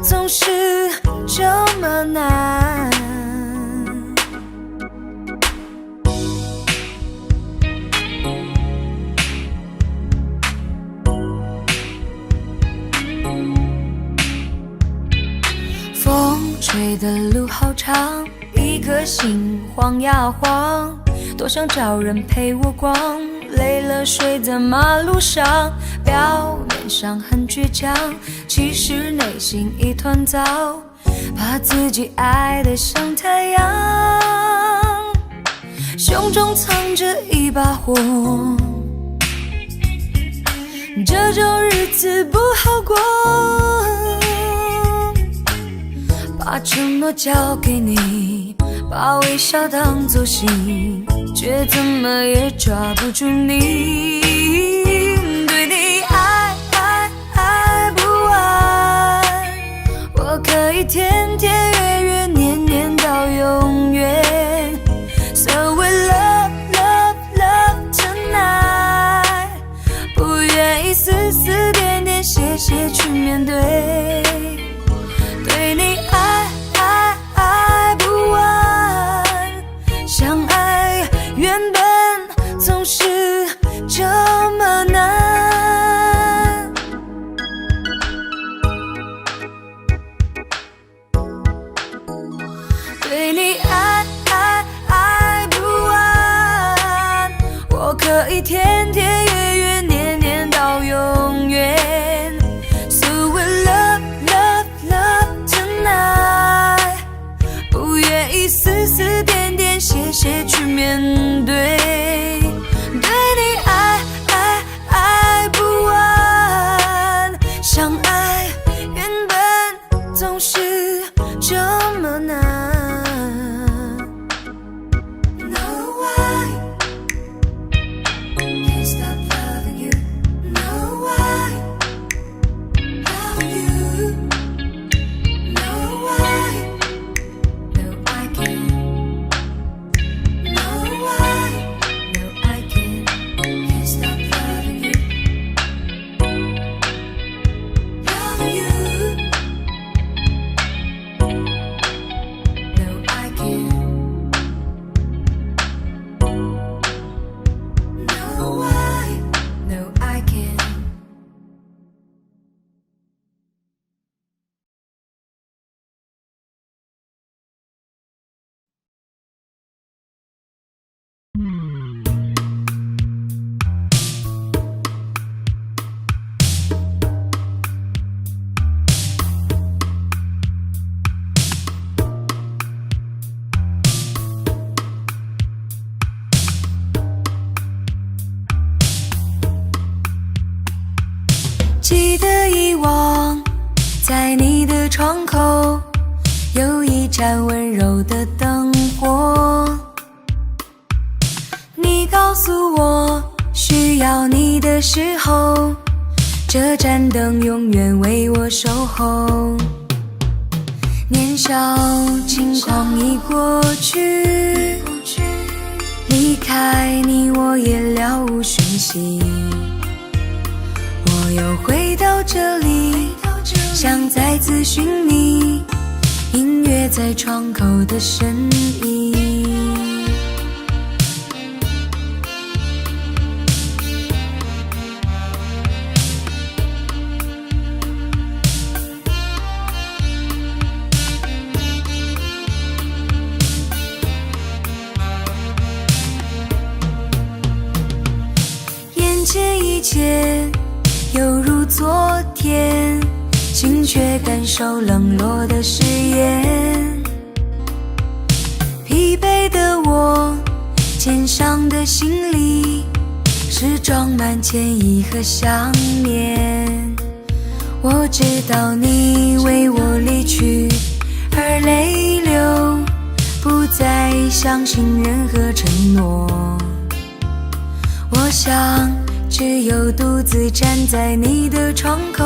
总是这么难。风吹的路好长，一颗心晃呀晃，多想找人陪我逛，累了睡在马路上，表面上很倔强，其实内心一团糟，把自己爱得像太阳，胸中藏着一把火，这种日子不好过，把承诺交给你，把微笑当作信，却怎么也抓不住你，对你爱不完，我可以天天月月年年到永远， So we love tonight， 不愿意丝丝点点谢谢去面对，对你爱不完，相爱原本总是这么难，对你爱不完，我可以天天月月年年到永远， So we love tonight， 不愿意丝丝点点谢谢去面对，对你爱不完，相爱原本总是这么难。No, I can't stop loving you. No, I love you. No, I can't. No, I can't stop loving you. Loving you. No, I can't. No, I can't. 记得以往，在你的窗口有一盏温柔的灯火，你告诉我需要你的时候，这盏灯永远为我守候。年少轻狂已过去，离开你我也了无讯息。我又回到这里，想再次寻你，音乐在窗口的声音。眼前一切犹如昨天，心却感受冷落的誓言。疲惫的我，肩上的行李是装满歉意和想念。我知道你为我离去而泪流，不再相信任何承诺。我想只有独自站在你的窗口，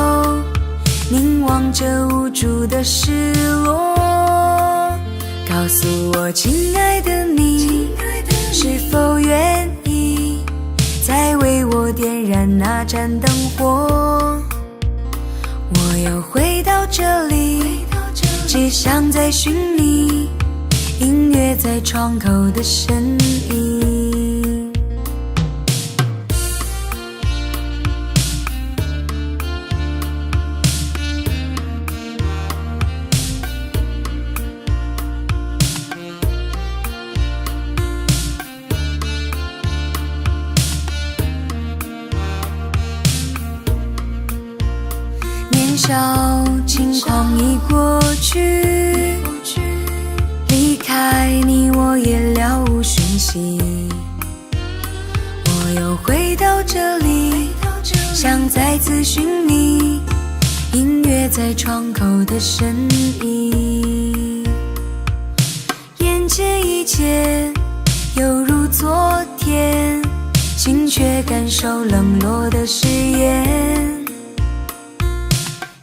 凝望着无助的失落。告诉我亲爱的你，是否愿意再为我点燃那盏灯火。我又回到这里，只想再寻你，音乐在窗口的声音。年少轻狂已过去，离开你我也了无讯息。我又回到这里，想再次寻你，音乐在窗口的声音。眼前一切犹如昨天，心却感受冷落的誓言。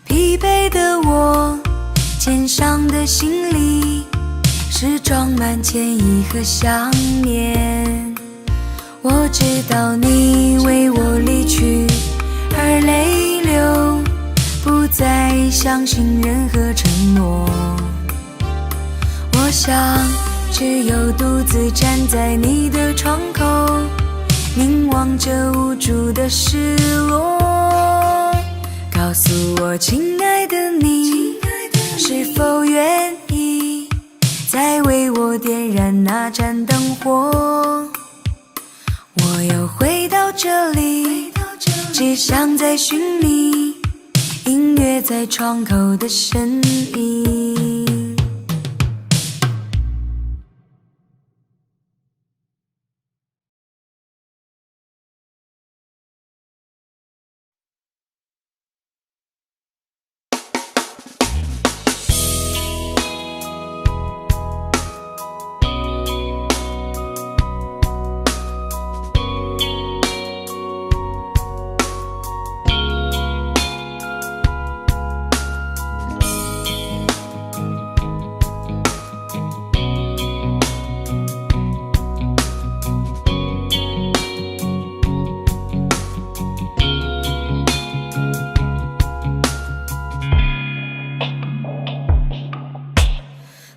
疲惫的我，肩上的行李是装满歉意和想念。我知道你为我离去而泪流，不再相信任何承诺。我想只有独自站在你的窗口，凝望着无助的失落。告诉我亲爱的你，是否愿意再为我点燃那盏灯火。我又回到这里，只想再寻你，音乐在窗口的声音。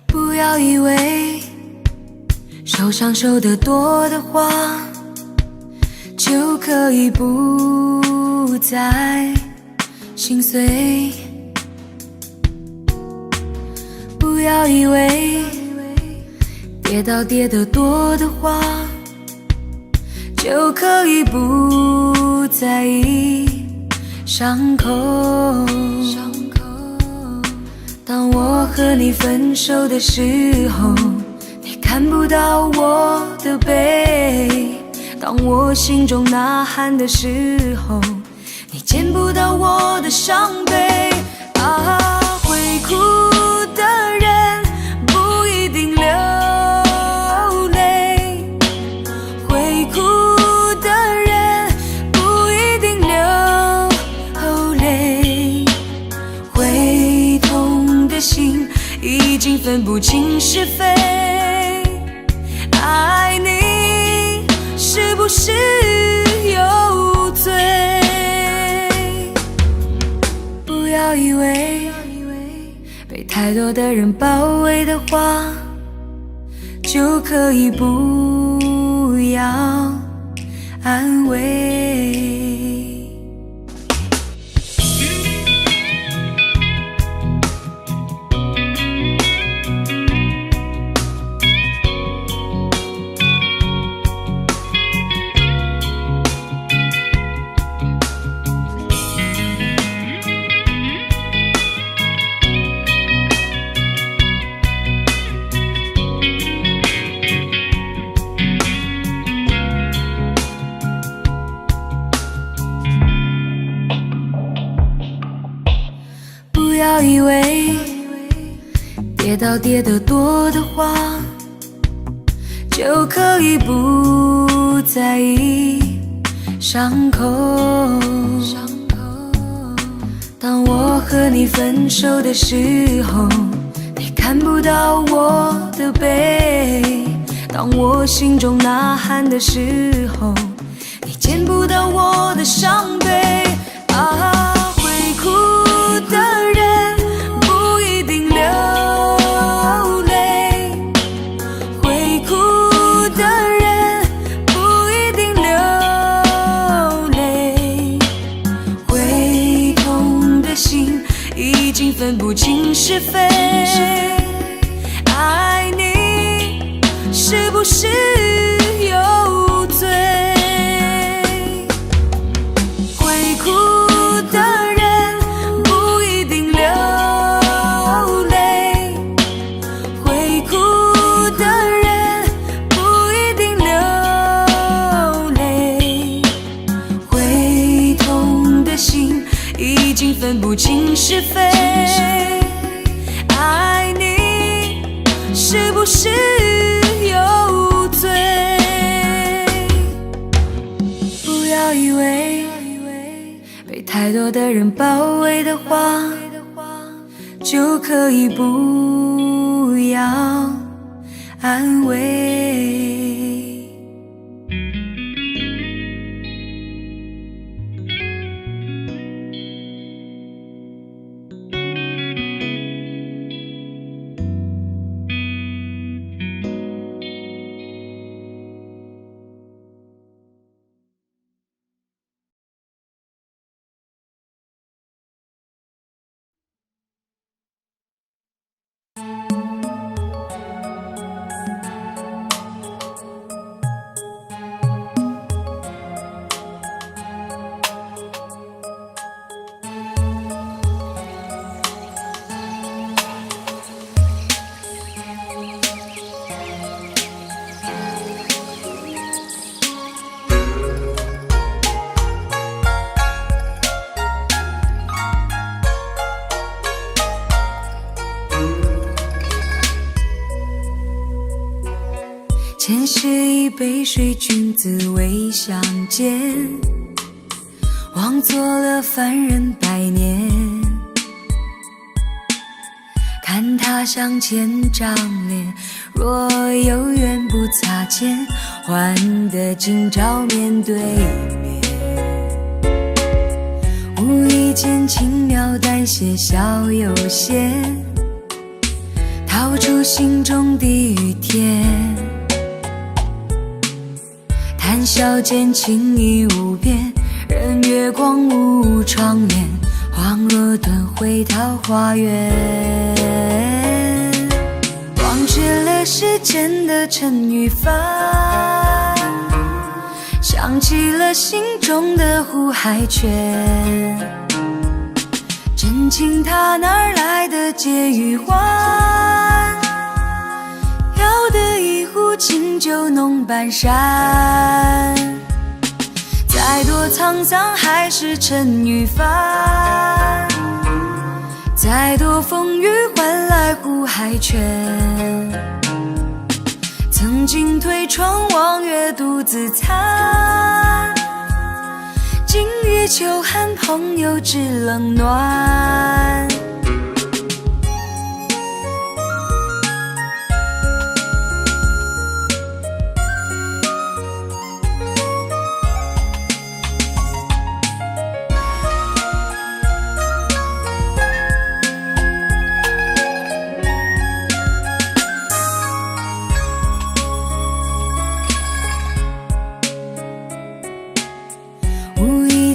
不要以为受伤受得多的话，就可以不再心碎。不要以为跌倒跌得多的话，就可以不在意伤口。当我和你分手的时候，你看不到我的背；当我心中呐喊的时候，你见不到我的伤悲。啊，会哭的人不一定流泪，会哭的人不一定流泪，会痛的心一清是非。爱你是不是有罪？不要以为被太多的人包围的话，就可以不要安慰。不要以为跌倒跌得多的话，就可以不在意伤口。当我和你分手的时候，你看不到我的背；当我心中呐喊的时候，你见不到我的伤悲。啊，会哭的人不一定流泪，会哭的人不一定流泪，会痛的心已经分不清是非。爱你是不是有罪？会哭的人不一定流泪，会哭的人不一定流泪，会痛的心已经分不清是非。爱你是不是有罪？不要以为被太多的人包围的话，就可以不要安慰。前世一杯水，君子未相见，枉做了凡人百年。看他向前张脸，若有缘不擦肩，换得今朝面对面。无意间轻描淡写小有限，掏出心中地狱天。谈笑间情意无边，任月光无窗帘，恍若遁回桃花源。忘却了世间的尘与凡，想起了心中的胡海泉。真情它哪来的解与欢？要得一壶清酒浓半山。再多沧桑还是尘与凡，再多风雨换来胡海泉。曾经推窗望月独自餐，今日秋寒朋友知冷暖。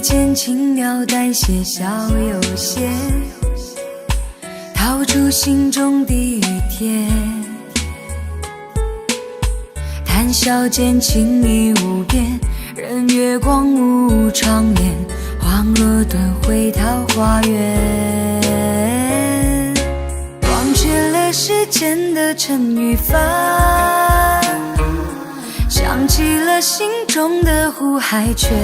间轻描淡写小有限，掏出心中的雨天，谈笑间情意无边，任月光无窗帘，恍若遁回桃花源。忘却了世间的尘与帆，想起了心中的胡海泉，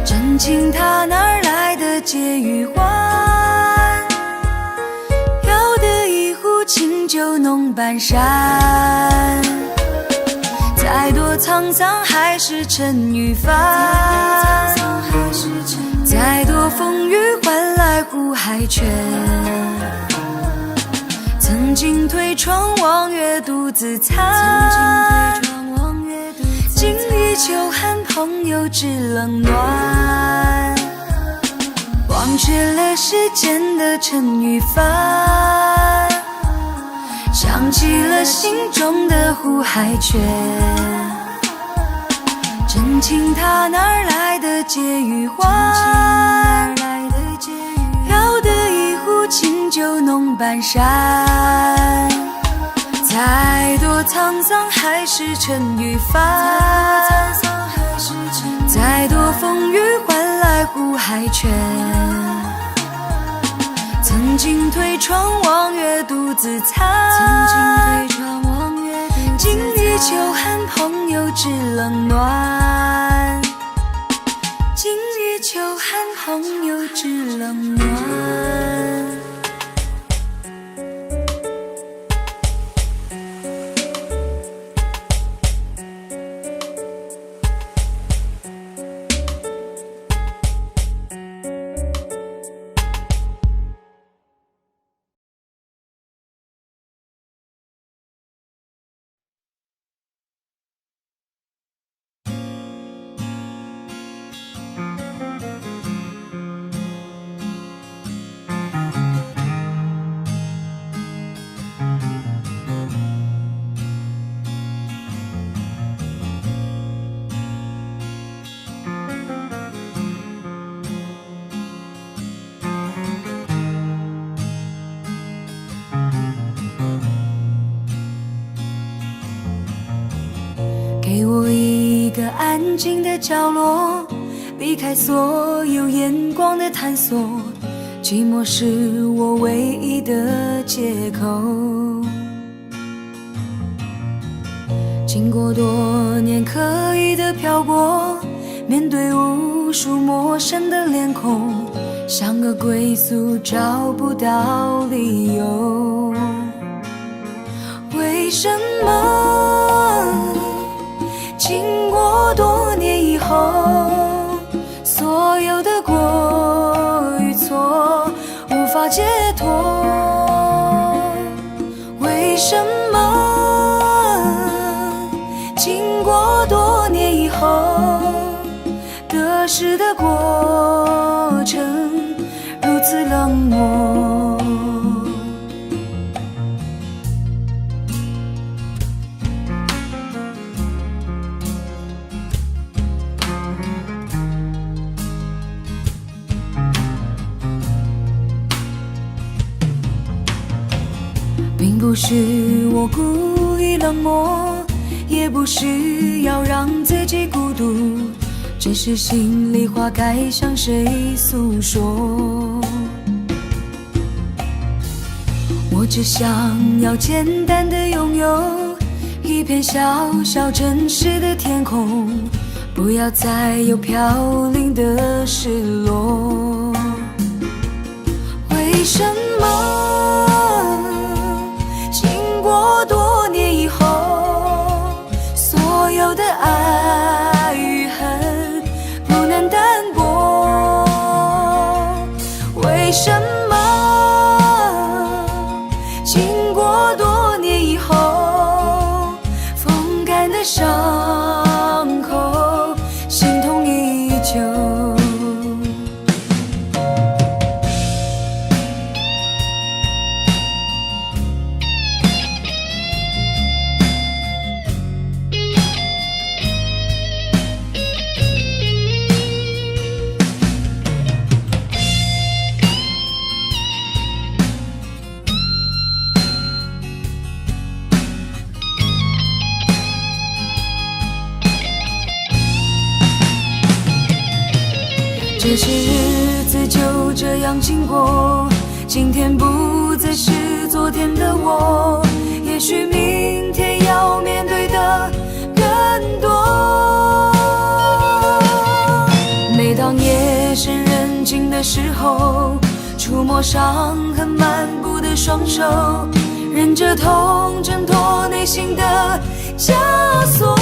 真情它哪来的解与欢？要得一壶清酒浓半山，再多沧桑还是尘与帆，再多风雨换来胡海泉。曾经推窗望月独自餐，今日秋寒朋友知冷暖。忘却了世间的尘与帆，想起了心中的胡海泉。真情它哪来的解与欢？要得一壶清酒浓半山，再多沧桑还是尘与帆，再多风雨换来胡海泉。曾经推窗望月独自餐，今日秋寒朋友知冷暖，今日秋寒朋友知冷暖。给我一个安静的角落，避开所有眼光的探索，寂寞是我唯一的借口。经过多年刻意的漂泊，面对无数陌生的脸孔，像个归宿找不到理由。为什么经过多年以后，所有的过与错无法解脱？为什么经过多年以后，得失的过程如此冷漠？并不是我故意冷漠，也不是要让自己孤独，只是心里话该向谁诉说。我只想要简单的拥有一片小小真实的天空，不要再有飘零的失落。为什么经过多年以后，所有的爱与恨不能淡薄？为什么经过多年以后，风干的伤口心痛依旧？这些日子就这样经过，今天不再是昨天的我，也许明天要面对的更多。每当夜深人静的时候，触摸伤痕漫步的双手，忍着痛挣脱内心的枷锁。